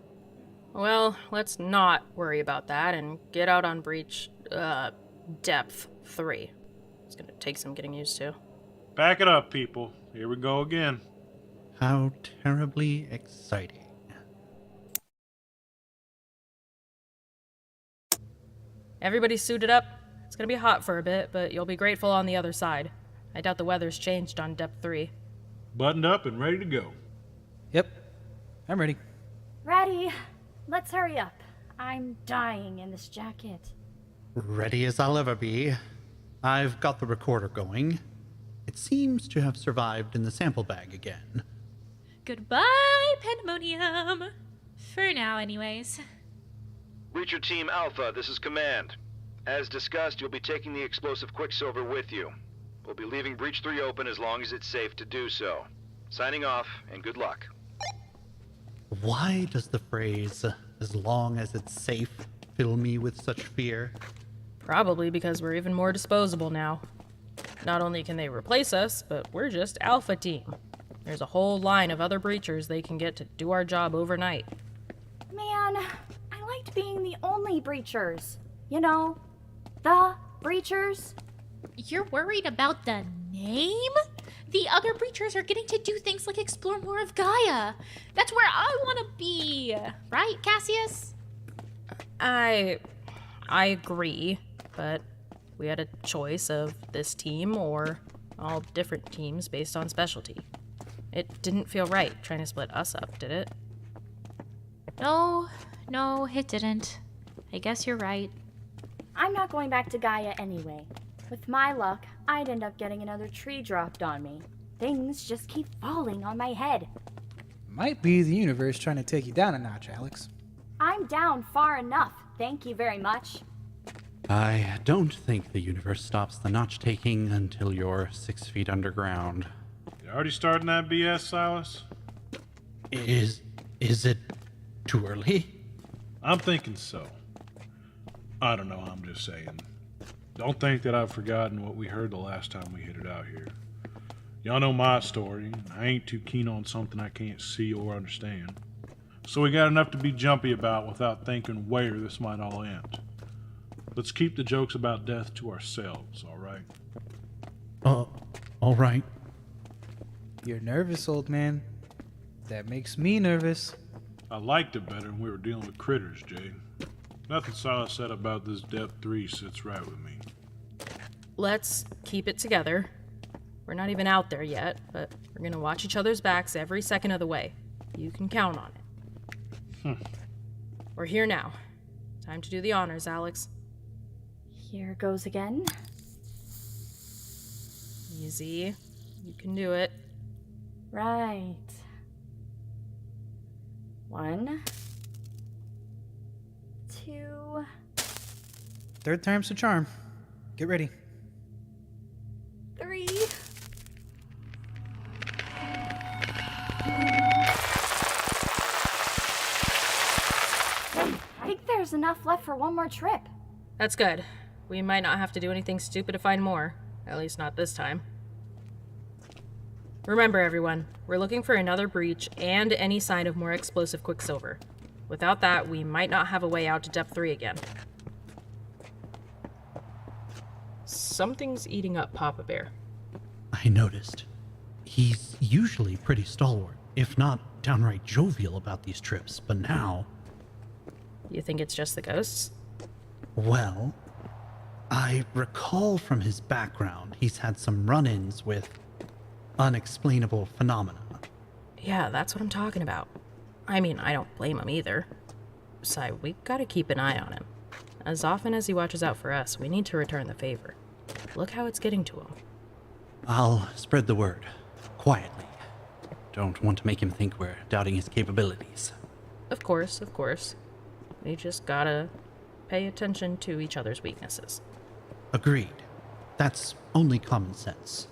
Speaker 8: Well, let's not worry about that and get out on Breach, Depth 3. It's gonna take some getting used to.
Speaker 4: Back it up, people. Here we go again.
Speaker 9: How terribly exciting.
Speaker 8: Everybody suited up. It's gonna be hot for a bit, but you'll be grateful on the other side. I doubt the weather's changed on Depth 3.
Speaker 4: Buttoned up and ready to go.
Speaker 10: Yep, I'm ready.
Speaker 7: Ready. Let's hurry up. I'm dying in this jacket.
Speaker 9: Ready as I'll ever be. I've got the recorder going. It seems to have survived in the sample bag again.
Speaker 5: Goodbye, Pandemonium. For now, anyways.
Speaker 6: Breacher Team Alpha, this is Command. As discussed, you'll be taking the explosive Quicksilver with you. We'll be leaving Breach 3 open as long as it's safe to do so. Signing off, and good luck.
Speaker 9: Why does the phrase, as long as it's safe, fill me with such fear?
Speaker 8: Probably because we're even more disposable now. Not only can they replace us, but we're just Alpha Team. There's a whole line of other breachers they can get to do our job overnight.
Speaker 7: Man, I liked being the only breachers. You know, the breachers.
Speaker 5: You're worried about the name? The other breachers are getting to do things like explore more of Gaia. That's where I want to be. Right, Cassius?
Speaker 8: I agree, but We had a choice of this team or all different teams based on specialty. It didn't feel right trying to split us up, did it?
Speaker 5: No, it didn't. I guess you're right.
Speaker 7: I'm not going back to Gaia anyway. With my luck, I'd end up getting another tree dropped on me. Things just keep falling on my head.
Speaker 10: Might be the universe trying to take you down a notch, Alex.
Speaker 7: I'm down far enough, thank you very much.
Speaker 9: I don't think the universe stops the notch taking until you're 6 feet underground.
Speaker 4: You already starting that BS, Silas?
Speaker 9: Is it too early?
Speaker 4: I'm thinking so. I don't know, I'm just saying. Don't think that I've forgotten what we heard the last time we hit it out here. Y'all know my story, and I ain't too keen on something I can't see or understand. So we got enough to be jumpy about without thinking where this might all end. Let's keep the jokes about death to ourselves, alright?
Speaker 9: All right.
Speaker 10: You're nervous, old man. That makes me nervous.
Speaker 4: I liked it better when we were dealing with critters, Jay. Nothing Silas said about this Depth 3 sits right with me.
Speaker 8: Let's keep it together. We're not even out there yet, but we're gonna watch each other's backs every second of the way. You can count on it. We're here now. Time to do the honors, Alex.
Speaker 7: Here goes again.
Speaker 8: Easy. You can do it.
Speaker 7: Right. 1, 2.
Speaker 10: Third time's the charm. Get ready.
Speaker 7: 3. I think there's enough left for one more trip.
Speaker 8: That's good. We might not have to do anything stupid to find more. At least not this time. Remember, everyone, we're looking for another breach and any sign of more explosive quicksilver. Without that, we might not have a way out to Depth 3 again. Something's eating up Papa Bear.
Speaker 9: I noticed. He's usually pretty stalwart, if not downright jovial about these trips, but now...
Speaker 8: You think it's just the ghosts?
Speaker 9: Well, I recall from his background he's had some run-ins with unexplainable phenomena.
Speaker 8: Yeah, that's what I'm talking about. I mean, I don't blame him either. Besides, we gotta keep an eye on him. As often as he watches out for us, we need to return the favor. Look how it's getting to him.
Speaker 9: I'll spread the word, quietly. Don't want to make him think we're doubting his capabilities.
Speaker 8: Of course. We just gotta pay attention to each other's weaknesses.
Speaker 9: Agreed. That's only common sense.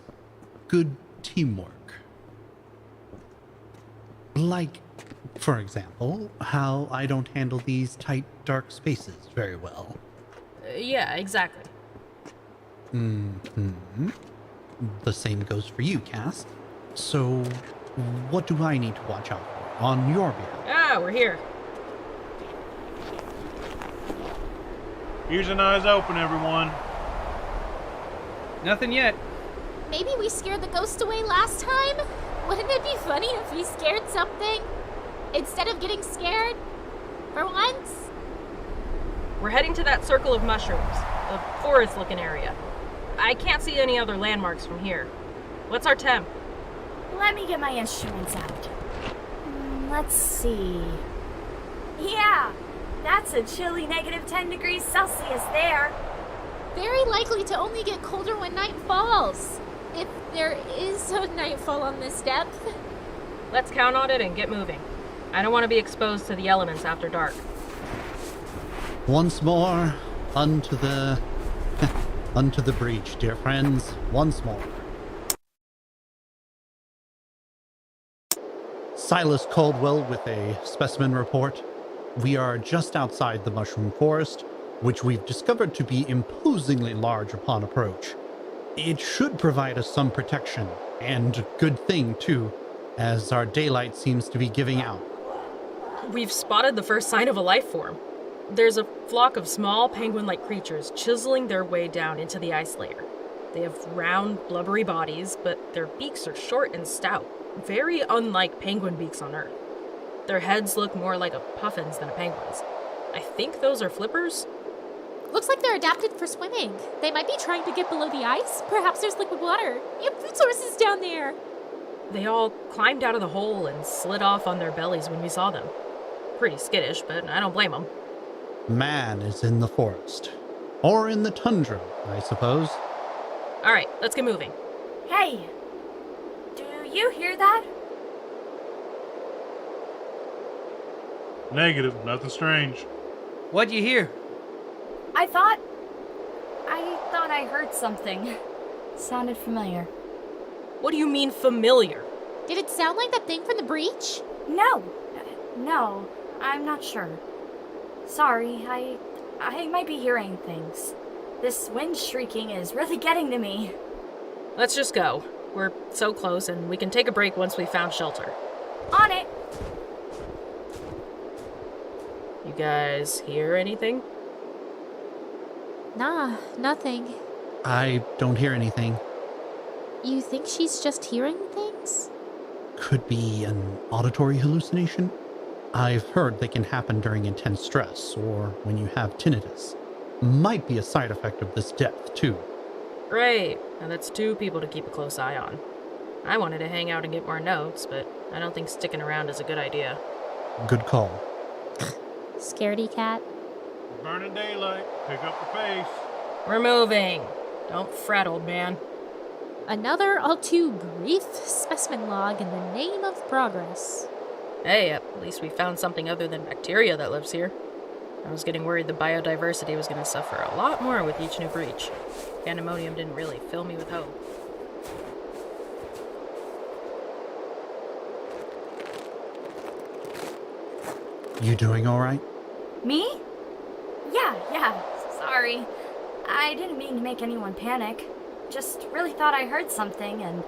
Speaker 9: Good teamwork. Like, for example, how I don't handle these tight, dark spaces very well.
Speaker 8: Yeah, exactly.
Speaker 9: The same goes for you, Cass. So, what do I need to watch out for on your behalf?
Speaker 8: Ah, we're here.
Speaker 4: Ears and eyes open, everyone.
Speaker 10: Nothing yet.
Speaker 5: Maybe we scared the ghost away last time? Wouldn't it be funny if we scared something instead of getting scared? For once?
Speaker 8: We're heading to that circle of mushrooms, the forest-looking area. I can't see any other landmarks from here. What's our temp?
Speaker 7: Let me get my instruments out. Let's see. Yeah, that's a chilly -10 degrees Celsius there.
Speaker 5: Very likely to only get colder when night falls. If there is a nightfall on this depth.
Speaker 8: Let's count on it and get moving. I don't want to be exposed to the elements after dark.
Speaker 9: Once more, unto the breach, dear friends. Once more. Silas Caldwell with a specimen report. We are just outside the mushroom forest, which we've discovered to be imposingly large upon approach. It should provide us some protection, and good thing too, as our daylight seems to be giving out.
Speaker 8: We've spotted the first sign of a life form. There's a flock of small penguin-like creatures chiseling their way down into the ice layer. They have round, blubbery bodies, but their beaks are short and stout, very unlike penguin beaks on Earth. Their heads look more like a puffin's than a penguin's. I think those are flippers.
Speaker 5: Looks like they're adapted for swimming. They might be trying to get below the ice. Perhaps there's liquid water. You have food sources down there.
Speaker 8: They all climbed out of the hole and slid off on their bellies when we saw them. Pretty skittish, but I don't blame them.
Speaker 9: Man is in the forest. Or in the tundra, I suppose.
Speaker 8: All right, let's get moving.
Speaker 7: Hey, do you hear that?
Speaker 4: Negative, nothing strange.
Speaker 10: What'd you hear?
Speaker 7: I thought I heard something. Sounded familiar.
Speaker 8: What do you mean familiar?
Speaker 5: Did it sound like that thing from the breach?
Speaker 7: No, I'm not sure. Sorry, I might be hearing things. This wind shrieking is really getting to me.
Speaker 8: Let's just go. We're so close, and we can take a break once we've found shelter.
Speaker 7: On it!
Speaker 8: You guys hear anything?
Speaker 5: Nah, nothing.
Speaker 9: I don't hear anything.
Speaker 5: You think she's just hearing things?
Speaker 9: Could be an auditory hallucination? I've heard they can happen during intense stress or when you have tinnitus. Might be a side effect of this death, too.
Speaker 8: Right. Now that's 2 people to keep a close eye on. I wanted to hang out and get more notes, but I don't think sticking around is a good idea.
Speaker 9: Good call.
Speaker 5: Scaredy cat.
Speaker 4: Burning daylight. Pick up the pace.
Speaker 8: We're moving. Don't fret, old man.
Speaker 5: Another all too brief specimen log in the name of progress.
Speaker 8: Hey, at least we found something other than bacteria that lives here. I was getting worried the biodiversity was going to suffer a lot more with each new breach. Pandemonium didn't really fill me with hope.
Speaker 9: You doing all right?
Speaker 7: Me? Yeah, sorry. I didn't mean to make anyone panic. Just really thought I heard something and...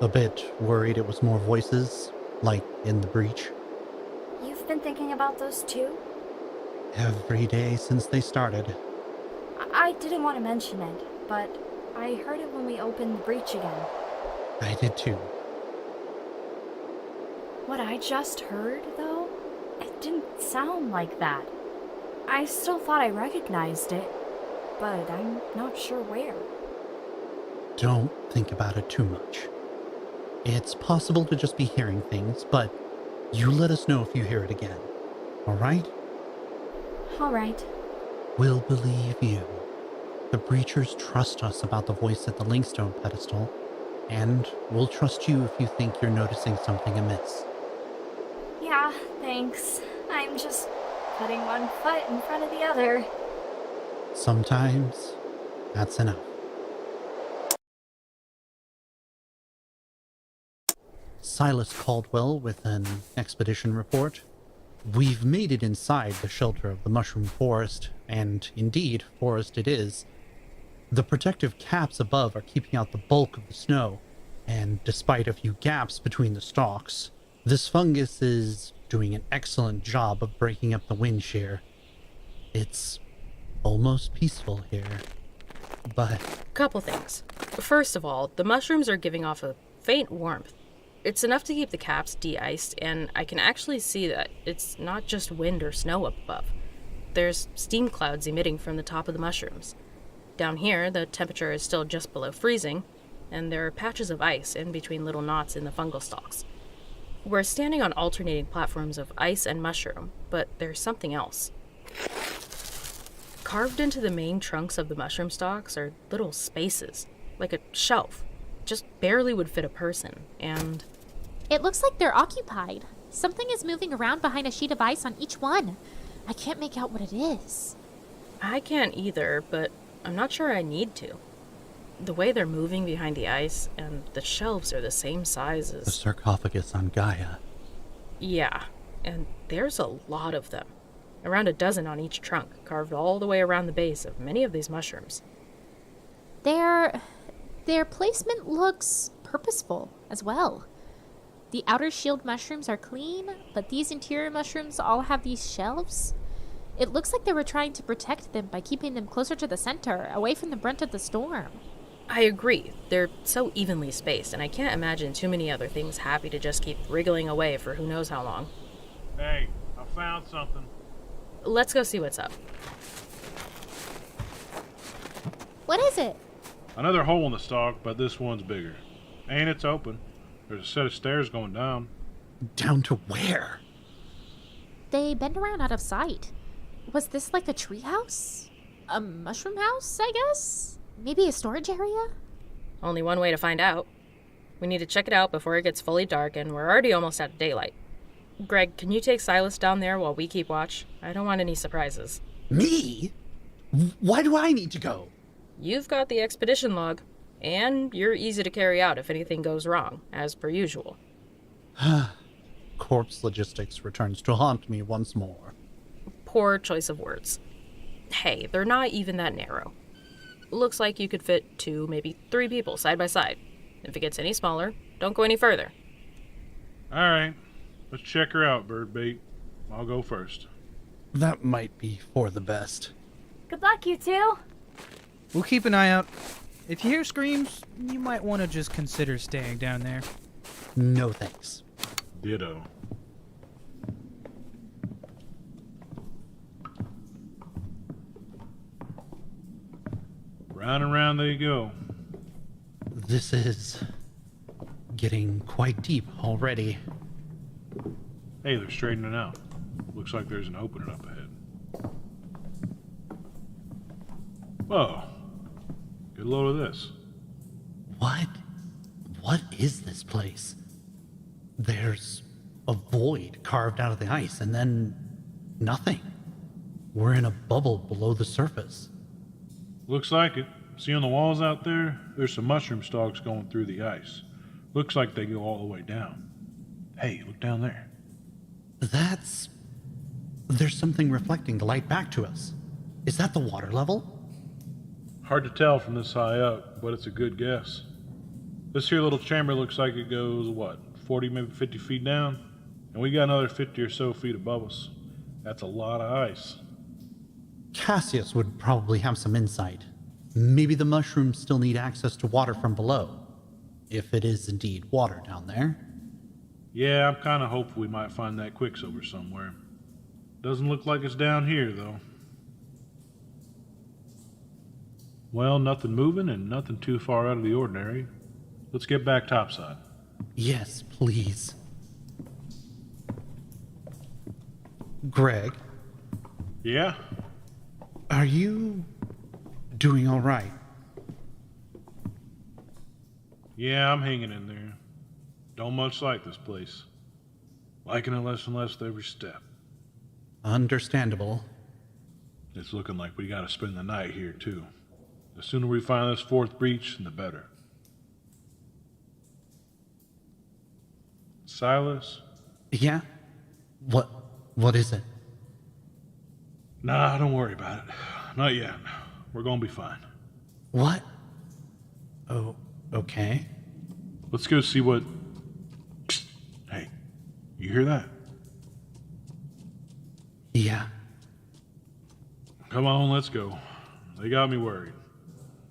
Speaker 9: A bit worried it was more voices, like in the breach.
Speaker 7: You've been thinking about those too?
Speaker 9: Every day since they started.
Speaker 7: I didn't want to mention it, but I heard it when we opened the breach again.
Speaker 9: I did too.
Speaker 7: What I just heard, though, it didn't sound like that. I still thought I recognized it, but I'm not sure where.
Speaker 9: Don't think about it too much. It's possible to just be hearing things, but you let us know if you hear it again. Alright?
Speaker 7: Alright.
Speaker 9: We'll believe you. The Breachers trust us about the voice at the Linkstone pedestal, and we'll trust you if you think you're noticing something amiss.
Speaker 7: Yeah, thanks. I'm just putting one foot in front of the other.
Speaker 9: Sometimes, that's enough. Silas Caldwell with an expedition report. We've made it inside the shelter of the mushroom forest, and indeed, forest it is. The protective caps above are keeping out the bulk of the snow, and despite a few gaps between the stalks, this fungus is doing an excellent job of breaking up the wind shear. It's almost peaceful here, but...
Speaker 8: Couple things. First of all, the mushrooms are giving off a faint warmth. It's enough to keep the caps de-iced, and I can actually see that it's not just wind or snow up above. There's steam clouds emitting from the top of the mushrooms. Down here, the temperature is still just below freezing, and there are patches of ice in between little knots in the fungal stalks. We're standing on alternating platforms of ice and mushroom, but there's something else. Carved into the main trunks of the mushroom stalks are little spaces, like a shelf. Just barely would fit a person, and...
Speaker 5: It looks like they're occupied. Something is moving around behind a sheet of ice on each one. I can't make out what it is.
Speaker 8: I can't either, but I'm not sure I need to. The way they're moving behind the ice, and the shelves are the same size
Speaker 9: the
Speaker 8: as...
Speaker 9: sarcophagus on Gaia.
Speaker 8: Yeah, and there's a lot of them. Around a dozen on each trunk, carved all the way around the base of many of these mushrooms.
Speaker 5: Their placement looks purposeful as well. The outer shield mushrooms are clean, but these interior mushrooms all have these shelves. It looks like they were trying to protect them by keeping them closer to the center, away from the brunt of the storm.
Speaker 8: I agree. They're so evenly spaced, and I can't imagine too many other things happy to just keep wriggling away for who knows how long.
Speaker 4: Hey, I found something.
Speaker 8: Let's go see what's up.
Speaker 5: What is it?
Speaker 4: Another hole in the stalk, but this one's bigger. And it's open. There's a set of stairs going down.
Speaker 9: Down to where?
Speaker 5: They bend around out of sight. Was this like a tree house? A mushroom house, I guess? Maybe a storage area?
Speaker 8: Only one way to find out. We need to check it out before it gets fully dark, and we're already almost out of daylight. Greg, can you take Silas down there while we keep watch? I don't want any surprises.
Speaker 9: Me? Why do I need to go?
Speaker 8: You've got the expedition log, and you're easy to carry out if anything goes wrong, as per usual.
Speaker 9: Corpse logistics returns to haunt me once more.
Speaker 8: Poor choice of words. Hey, they're not even that narrow. Looks like you could fit 2, maybe 3 people side by side. If it gets any smaller, don't go any further.
Speaker 4: Alright, let's check her out, Birdbait. I'll go first.
Speaker 9: That might be for the best.
Speaker 7: Good luck, you two.
Speaker 10: We'll keep an eye out. If you hear screams, you might want to just consider staying down there.
Speaker 9: No thanks.
Speaker 4: Ditto. Round and round they go.
Speaker 9: This is getting quite deep already.
Speaker 4: Hey, they're straightening out. Looks like there's an opening up ahead. Whoa. Get a load of this.
Speaker 9: What is this place? There's a void carved out of the ice, and then nothing. We're in a bubble below the surface.
Speaker 4: Looks like it. See on the walls out there? There's some mushroom stalks going through the ice. Looks like they go all the way down. Hey, look down there.
Speaker 9: There's something reflecting the light back to us. Is that the water level?
Speaker 4: Hard to tell from this high up, but it's a good guess. This here little chamber looks like it goes, 40, maybe 50 feet down? And we got another 50 or so feet above us. That's a lot of ice.
Speaker 9: Cassius would probably have some insight. Maybe the mushrooms still need access to water from below. If it is indeed water down there.
Speaker 4: Yeah, I'm kind of hopeful we might find that quicksilver somewhere. Doesn't look like it's down here, though. Well, nothing moving and nothing too far out of the ordinary. Let's get back topside.
Speaker 9: Yes, please. Greg,
Speaker 4: Yeah?
Speaker 9: are you doing all right?
Speaker 4: Yeah, I'm hanging in there. Don't much like this place. Liking it less and less with every step.
Speaker 9: Understandable.
Speaker 4: It's looking like we gotta spend the night here, too. The sooner we find this 4th breach, the better. Silas?
Speaker 9: Yeah? What is it?
Speaker 4: Nah, don't worry about it. Not yet. We're gonna be fine.
Speaker 9: What? Oh, okay.
Speaker 4: Let's go see what... Psst. Hey, you hear that?
Speaker 9: Yeah.
Speaker 4: Come on, let's go. They got me worried.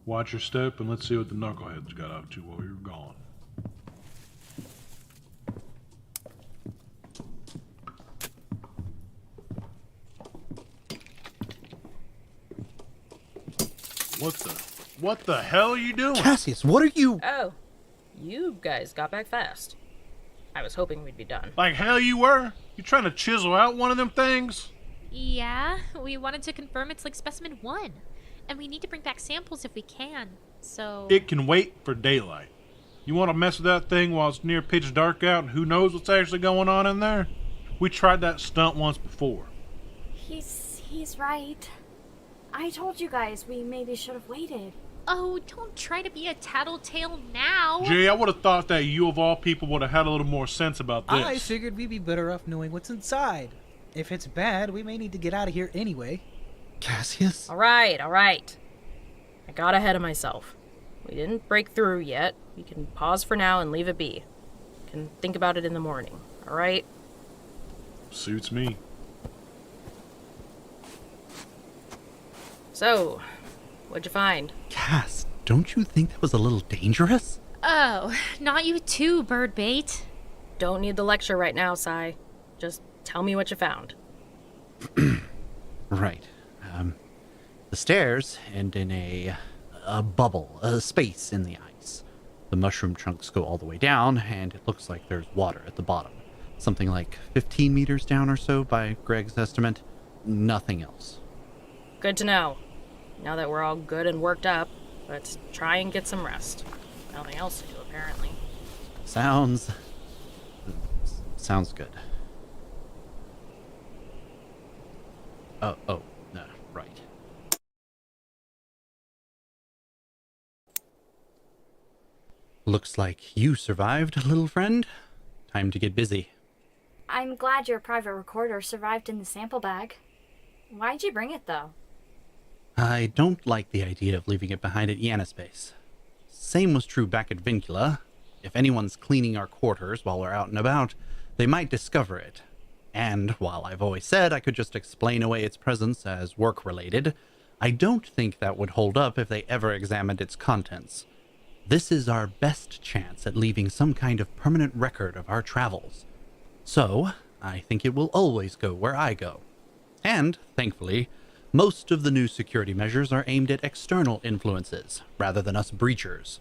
Speaker 4: Watch your step and let's see what the knuckleheads got up to while we were gone. What the hell are you doing?
Speaker 9: Cassius, what are you...
Speaker 8: Oh, you guys got back fast. I was hoping we'd be done.
Speaker 4: Like hell you were? You trying to chisel out one of them things?
Speaker 5: Yeah, we wanted to confirm it's like specimen 1. And we need to bring back samples if we can, so...
Speaker 4: It can wait for daylight. You want to mess with that thing while it's near pitch dark out and who knows what's actually going on in there? We tried that stunt once before.
Speaker 7: He's right. I told you guys we maybe should have waited.
Speaker 5: Oh, don't try to be a tattletale now.
Speaker 4: Jay, I would have thought that you of all people would have had a little more sense about this.
Speaker 10: I figured we'd be better off knowing what's inside. If it's bad, we may need to get out of here anyway.
Speaker 9: Cassius?
Speaker 8: All right. I got ahead of myself. We didn't break through yet. We can pause for now and leave it be. Can think about it in the morning, all right?
Speaker 4: Suits me.
Speaker 8: So, what'd you find?
Speaker 9: Cass, don't you think that was a little dangerous?
Speaker 5: Oh, not you too, Birdbait.
Speaker 8: Don't need the lecture right now, Sai. Just tell me what you found.
Speaker 9: Right. The stairs end in a a bubble, a space in the ice. The mushroom chunks go all the way down, and it looks like there's water at the bottom. Something like 15 meters down or so by Greg's estimate. Nothing else.
Speaker 8: Good to know. Now that we're all good and worked up, let's try and get some rest. Nothing else to do, apparently.
Speaker 9: Sounds good. Oh, no, right. Looks like you survived, little friend. Time to get busy.
Speaker 7: I'm glad your private recorder survived in the sample bag. Why'd you bring it, though?
Speaker 9: I don't like the idea of leaving it behind at Yanispace. Same was true back at Vincula. If anyone's cleaning our quarters while we're out and about, they might discover it. And while I've always said I could just explain away its presence as work-related, I don't think that would hold up if they ever examined its contents. This is our best chance at leaving some kind of permanent record of our travels. So, I think it will always go where I go. And, thankfully, most of the new security measures are aimed at external influences, rather than us breachers.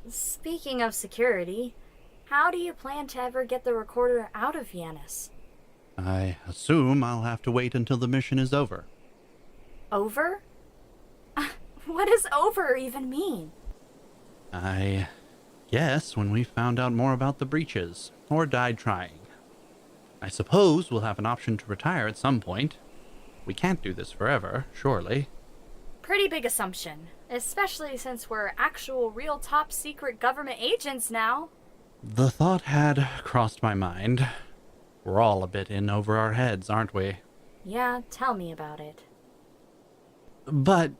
Speaker 7: Speaking of security, how do you plan to ever get the recorder out of Yanis?
Speaker 9: I assume I'll have to wait until the mission is over.
Speaker 7: Over? What does over even mean?
Speaker 9: I guess when we found out more about the breaches, or died trying. I suppose we'll have an option to retire at some point. We can't do this forever, surely.
Speaker 7: Pretty big assumption, especially since we're actual real top secret government agents now.
Speaker 9: The thought had crossed my mind. We're all a bit in over our heads, aren't we?
Speaker 7: Yeah, tell me about it.
Speaker 9: But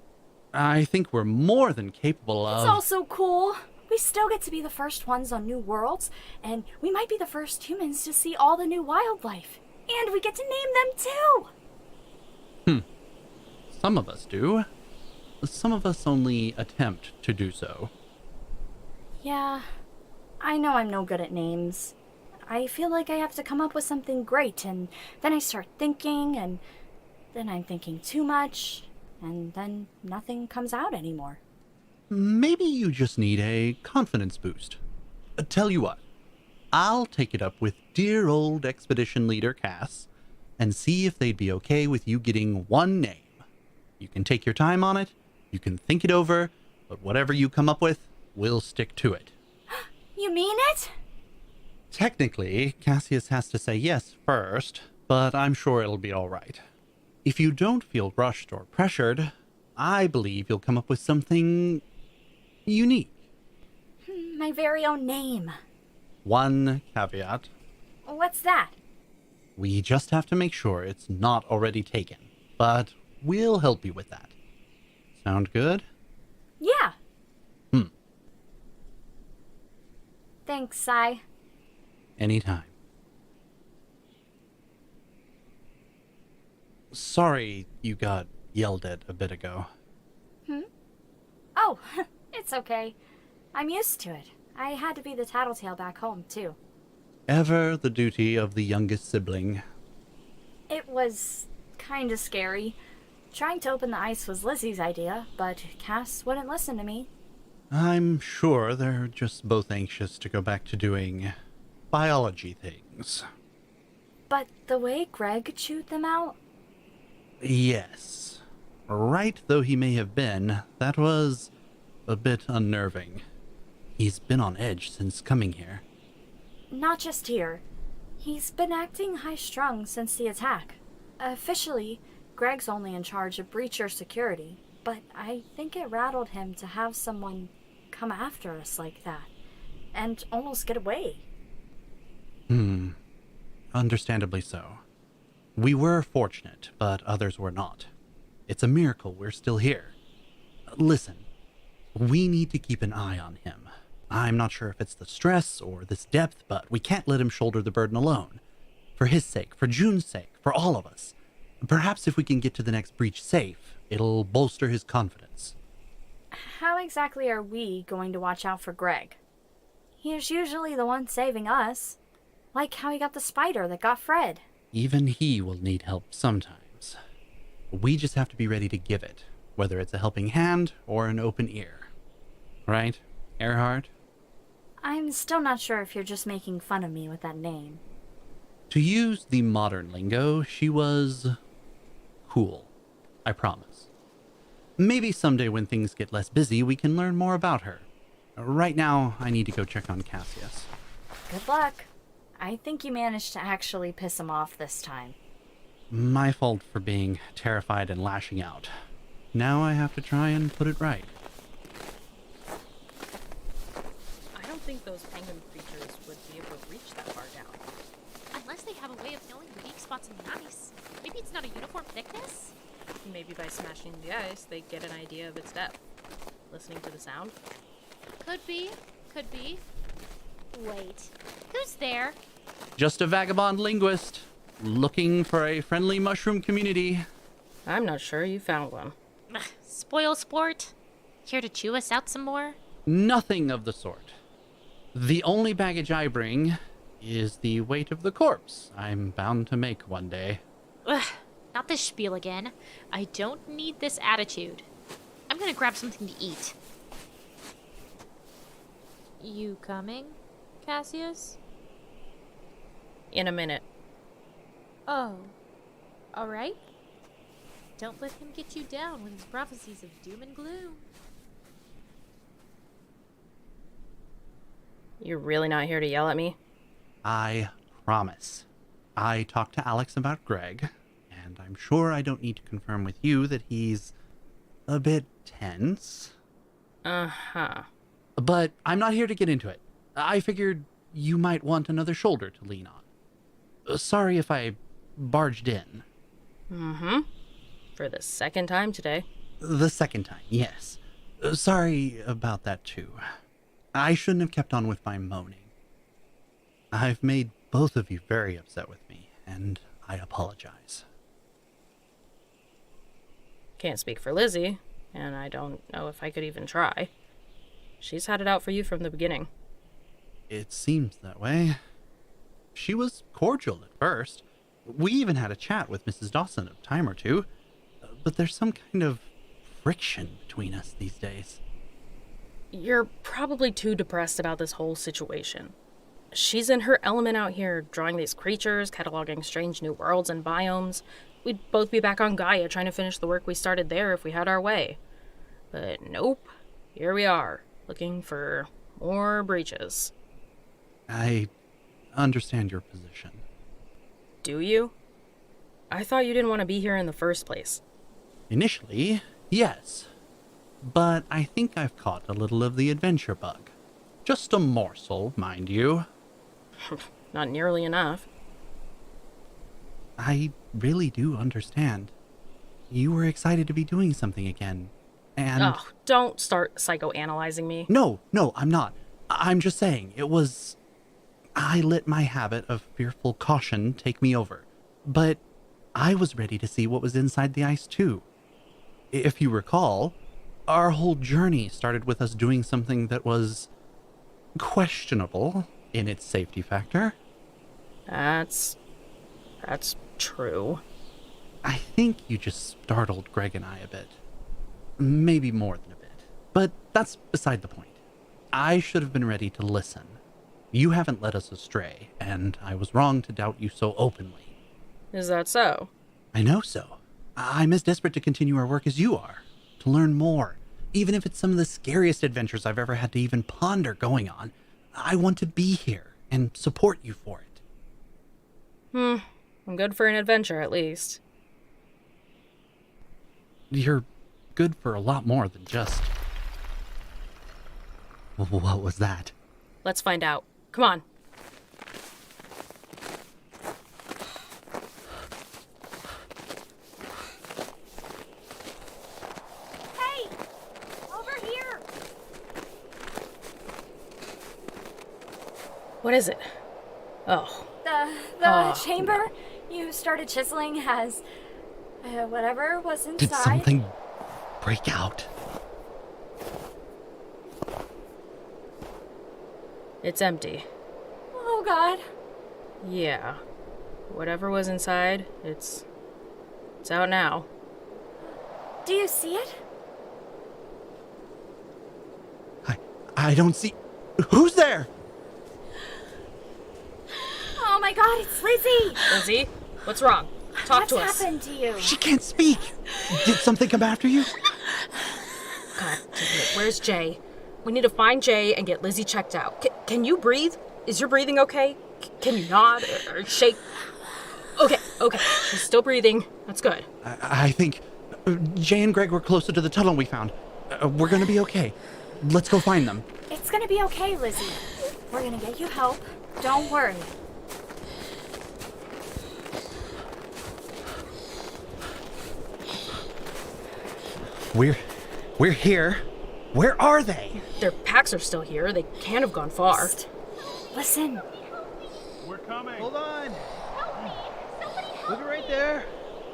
Speaker 9: I think we're more than capable of...
Speaker 7: It's also cool. We still get to be the first ones on new worlds, and we might be the first humans to see all the new wildlife. And we get to name them too!
Speaker 9: Some of us do. Some of us only attempt to do so.
Speaker 7: Yeah, I know I'm no good at names. I feel like I have to come up with something great, and then I start thinking, and then I'm thinking too much, and then nothing comes out anymore.
Speaker 9: Maybe you just need a confidence boost. Tell you what, I'll take it up with dear old expedition leader Cass and see if they'd be okay with you getting one name. You can take your time on it, you can think it over, but whatever you come up with, we'll stick to it.
Speaker 7: You mean it?
Speaker 9: Technically, Cassius has to say yes first, but I'm sure it'll be all right. If you don't feel rushed or pressured, I believe you'll come up with something unique.
Speaker 7: My very own name.
Speaker 9: One caveat.
Speaker 7: What's that?
Speaker 9: We just have to make sure it's not already taken, but we'll help you with that. Sound good?
Speaker 7: Yeah. Thanks, Sai.
Speaker 9: Anytime. Sorry you got yelled at a bit ago.
Speaker 7: Oh, it's okay. I'm used to it. I had to be the tattletale back home, too.
Speaker 9: Ever the duty of the youngest sibling.
Speaker 7: It was kinda scary. Trying to open the ice was Lizzie's idea, but Cass wouldn't listen to me.
Speaker 9: I'm sure they're just both anxious to go back to doing biology things.
Speaker 7: But the way Greg chewed them out?
Speaker 9: Yes. Right though he may have been, that was a bit unnerving. He's been on edge since coming here.
Speaker 7: Not just here. He's been acting high-strung since the attack. Officially, Greg's only in charge of breacher security, but I think it rattled him to have someone come after us like that, and almost get away.
Speaker 9: Understandably so. We were fortunate, but others were not. It's a miracle we're still here. Listen, we need to keep an eye on him. I'm not sure if it's the stress or this depth, but we can't let him shoulder the burden alone. For his sake, for June's sake, for all of us. Perhaps if we can get to the next breach safe, it'll bolster his confidence.
Speaker 7: How exactly are we going to watch out for Greg? He is usually the one saving us. Like how he got the spider that got Fred.
Speaker 9: Even he will need help sometimes. We just have to be ready to give it. whether it's a helping hand or an open ear. Right, Earhart?
Speaker 7: I'm still not sure if you're just making fun of me with that name.
Speaker 9: To use the modern lingo, she was cool. I promise. Maybe someday when things get less busy, we can learn more about her. Right now, I need to go check on Cassius.
Speaker 7: Good luck. I think you managed to actually piss him off this time.
Speaker 9: My fault for being terrified and lashing out. Now I have to try and put it right.
Speaker 8: I don't think those penguin creatures would be able to reach that far down.
Speaker 5: Unless they have a way of knowing the weak spots in the ice. Maybe it's not a uniform thickness?
Speaker 8: Maybe by smashing the ice, they get an idea of its depth. Listening to the sound?
Speaker 5: Could be. Could be. Wait. Who's there?
Speaker 9: Just a vagabond linguist, looking for a friendly mushroom community.
Speaker 8: I'm not sure you found one.
Speaker 5: Spoil sport? Here to chew us out some more?
Speaker 9: Nothing of the sort. The only baggage I bring is the weight of the corpse I'm bound to make one day.
Speaker 5: Ugh, not this spiel again. I don't need this attitude. I'm gonna grab something to eat. You coming, Cassius?
Speaker 8: In a minute.
Speaker 5: Oh. Alright. Don't let him get you down with his prophecies of doom and gloom.
Speaker 8: You're really not here to yell at me?
Speaker 9: I promise. I talked to Alex about Greg, and I'm sure I don't need to confirm with you that he's a bit tense.
Speaker 8: Uh-huh.
Speaker 9: But I'm not here to get into it. I figured you might want another shoulder to lean on. Sorry if I barged in.
Speaker 8: Mm-hmm. For the second time today.
Speaker 9: The second time, yes. Sorry about that, too. I shouldn't have kept on with my moaning. I've made both of you very upset with me, and I apologize.
Speaker 8: Can't speak for Lizzie, and I don't know if I could even try. She's had it out for you from the beginning.
Speaker 9: It seems that way. She was cordial at first. We even had a chat with Mrs. Dawson a time or two. But there's some kind of friction between us these days.
Speaker 8: You're probably too depressed about this whole situation. She's in her element out here, drawing these creatures, cataloging strange new worlds and biomes. We'd both be back on Gaia trying to finish the work we started there if we had our way. But nope, here we are, looking for more breaches.
Speaker 9: I understand your position.
Speaker 8: Do you? I thought you didn't want to be here in the first place.
Speaker 9: Initially, yes. But I think I've caught a little of the adventure bug. Just a morsel, mind you.
Speaker 8: Not nearly enough.
Speaker 9: I really do understand. You were excited to be doing something again. And...
Speaker 8: Oh, don't start psychoanalyzing me.
Speaker 9: No, I'm not. I'm just saying, it was... I let my habit of fearful caution take me over. But I was ready to see what was inside the ice, too. If you recall, our whole journey started with us doing something that was questionable in its safety factor.
Speaker 8: That's true.
Speaker 9: I think you just startled Greg and I a bit. Maybe more than a bit. But that's beside the point. I should have been ready to listen. You haven't led us astray, and I was wrong to doubt you so openly.
Speaker 8: Is that so?
Speaker 9: I know so. I'm as desperate to continue our work as you are, to learn more. Even if it's some of the scariest adventures I've ever had to even ponder going on, I want to be here and support you for it.
Speaker 8: I'm good for an adventure, at least.
Speaker 9: You're good for a lot more than just... What was that?
Speaker 8: Let's find out. Come on.
Speaker 7: Hey! Over here!
Speaker 8: What is it? Oh.
Speaker 7: The chamber you started chiseling has... whatever was inside.
Speaker 9: Did something break out?
Speaker 8: It's empty.
Speaker 7: Oh, God.
Speaker 8: Yeah. Whatever was inside, it's out now.
Speaker 7: Do you see it?
Speaker 9: I don't see... Who's there?
Speaker 7: Oh my god, it's Lizzie!
Speaker 8: Lizzie, what's wrong? Talk to us.
Speaker 7: What's happened to you?
Speaker 9: She can't speak. Did something come after you?
Speaker 8: God damn it, where's Jay? We need to find Jay and get Lizzie checked out. Can you breathe? Is your breathing okay? Can you nod or shake? Okay, she's still breathing. That's good.
Speaker 9: I think Jay and Greg were closer to the tunnel we found. We're gonna be okay. Let's go find them.
Speaker 7: It's gonna be okay, Lizzie. We're gonna get you help. Don't worry.
Speaker 9: We're here. Where are they?
Speaker 8: Their packs are still here. They can't have gone far.
Speaker 7: Psst. Listen.
Speaker 4: We're coming.
Speaker 10: Hold on. Look right there.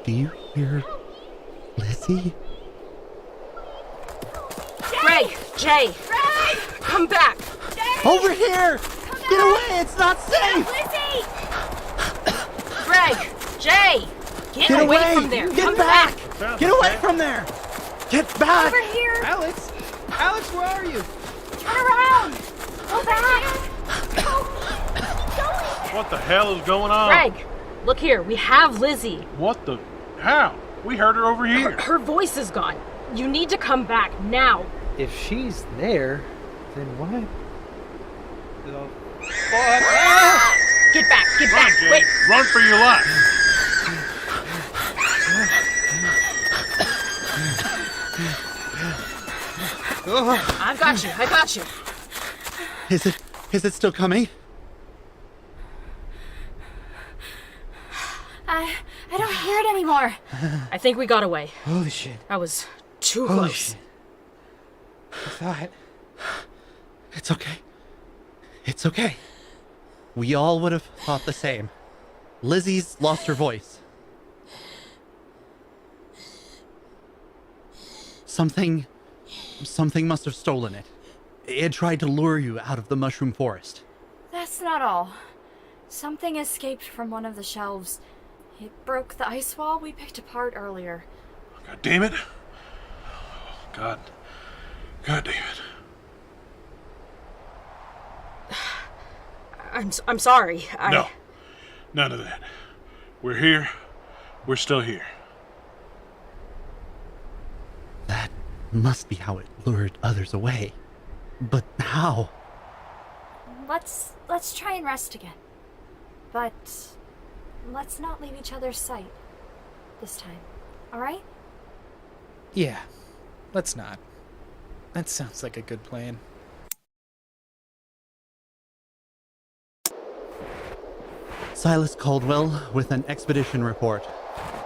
Speaker 9: Do you hear Lizzie?
Speaker 8: Greg! Jay!
Speaker 7: Greg!
Speaker 8: Come back!
Speaker 9: Over here! Get away! It's not safe!
Speaker 7: Lizzie!
Speaker 8: Greg! Jay! Get away from there!
Speaker 9: Get
Speaker 8: Come
Speaker 9: back!
Speaker 8: back!
Speaker 9: Get away from there! Get back!
Speaker 7: Over here!
Speaker 10: Alex! Alex, where are you?
Speaker 7: Turn around! Go back!
Speaker 4: What the hell is going on?
Speaker 8: Greg! Look here, we have Lizzie.
Speaker 4: What the? How? We heard her over here.
Speaker 8: Her voice is gone. You need to come back now.
Speaker 10: If she's there, then what?
Speaker 8: Get back! Get
Speaker 4: Run,
Speaker 8: back!
Speaker 4: Jay.
Speaker 8: Wait!
Speaker 4: Run for your life.
Speaker 8: I got you.
Speaker 9: Is it still coming?
Speaker 7: I don't hear it anymore.
Speaker 8: I think we got away.
Speaker 10: Holy shit.
Speaker 8: That was too
Speaker 10: Holy
Speaker 8: close.
Speaker 10: shit. I thought.
Speaker 9: It's okay. It's okay. We all would have thought the same. Lizzie's lost her voice. Something must have stolen it. It tried to lure you out of the mushroom forest.
Speaker 7: That's not all. Something escaped from one of the shelves. It broke the ice wall we picked apart earlier.
Speaker 4: God damn it. God damn it.
Speaker 8: I'm sorry.
Speaker 4: No. None of that. We're here. We're still here.
Speaker 9: That must be how it lured others away. But how?
Speaker 7: Let's try and rest again. But let's not leave each other's sight this time. All right?
Speaker 10: Yeah, let's not. That sounds like a good plan.
Speaker 9: Silas Caldwell with an expedition report.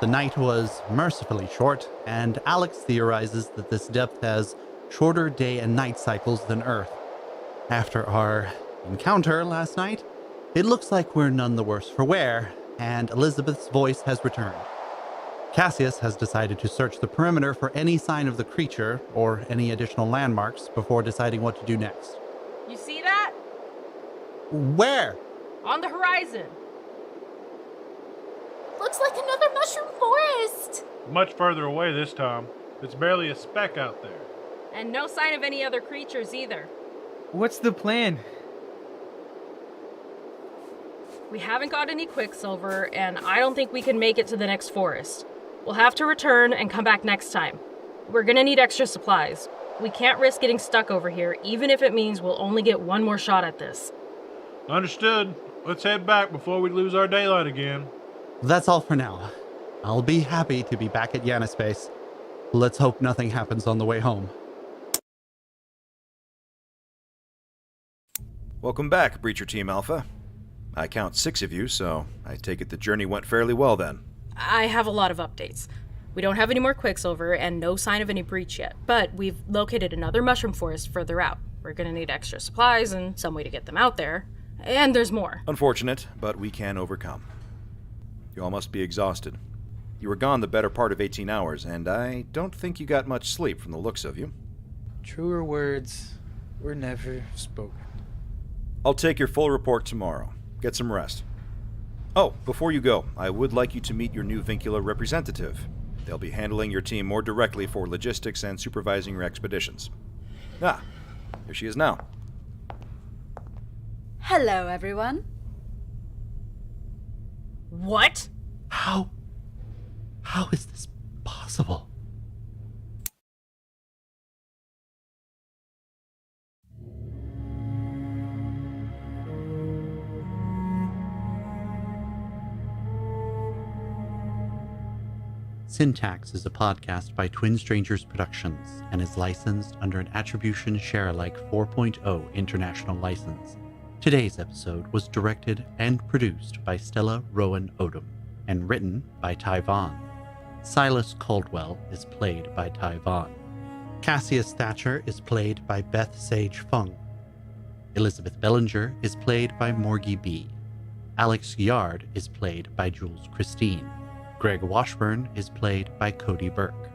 Speaker 9: The night was mercifully short, and Alex theorizes that this depth has shorter day and night cycles than Earth. After our encounter last night, it looks like we're none the worse for wear, and Elizabeth's voice has returned. Cassius has decided to search the perimeter for any sign of the creature or any additional landmarks before deciding what to do next.
Speaker 8: You see that?
Speaker 9: Where?
Speaker 8: On the horizon.
Speaker 5: Looks like another mushroom forest.
Speaker 4: Much further away this time. It's barely a speck out there.
Speaker 8: And no sign of any other creatures either.
Speaker 10: What's the plan?
Speaker 8: We haven't got any quicksilver, and I don't think we can make it to the next forest. We'll have to return and come back next time. We're gonna need extra supplies. We can't risk getting stuck over here, even if it means we'll only get one more shot at this.
Speaker 4: Understood. Let's head back before we lose our daylight again.
Speaker 9: That's all for now. I'll be happy to be back at Yanispace. Let's hope nothing happens on the way home.
Speaker 6: Welcome back, Breacher Team Alpha. I count 6 of you, so I take it the journey went fairly well then.
Speaker 8: I have a lot of updates. We don't have any more quicksilver and no sign of any breach yet, but we've located another mushroom forest further out. We're gonna need extra supplies and some way to get them out there. And there's more.
Speaker 6: Unfortunate, but we can overcome. You all must be exhausted. You were gone the better part of 18 hours, and I don't think you got much sleep from the looks of you.
Speaker 10: Truer words were never spoken.
Speaker 6: I'll take your full report tomorrow. Get some rest. Oh, before you go, I would like you to meet your new Vincula representative. They'll be handling your team more directly for logistics and supervising your expeditions. Ah, here she is now.
Speaker 11: Hello, everyone.
Speaker 8: What?
Speaker 9: How is this possible? Syntax is a podcast by Twin Strangers Productions and is licensed under an Attribution Share-alike 4.0 international license. Today's episode was directed and produced by Stella Rowan Odom and written by Ty Vaughn. Silas Caldwell is played by Ty Vaughn. Cassius Thatcher is played by Beth Sage Fung. Elizabeth Bellinger is played by Morgie B. Alex Yard is played by Jules Christine. Greg Washburn is played by Cody Burke.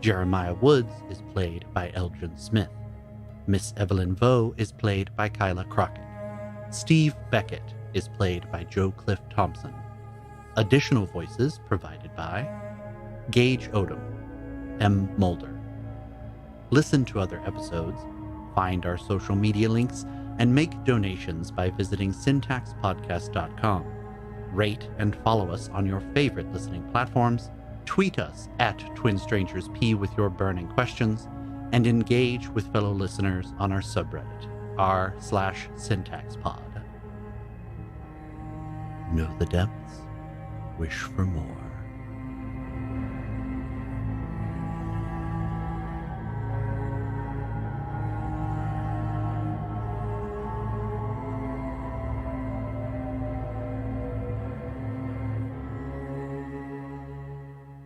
Speaker 9: Jeremiah Woods is played by Elgin Smith. Miss Evelyn Vo is played by Kyla Crockett. Steve Beckett is played by Joe Cliff Thompson. Additional voices provided by Gage Odom, M. Mulder. Listen to other episodes, find our social media links, and make donations by visiting syntaxpodcast.com. Rate and follow us on your favorite listening platforms, tweet us at TwinStrangersP with your burning questions, and engage with fellow listeners on our subreddit, r/syntaxpod. Know the depths, wish for more.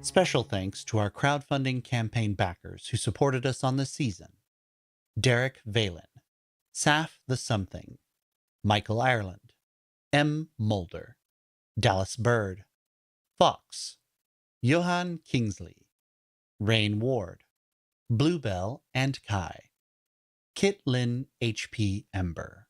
Speaker 9: Special thanks to our crowdfunding campaign backers who supported us on this season: Derek Valen, Saf the Something, Michael Ireland, M. Mulder, Dallas Bird, Fox, Johan Kingsley, Rain Ward, Bluebell and Kai, Kit Lynn H.P. Ember,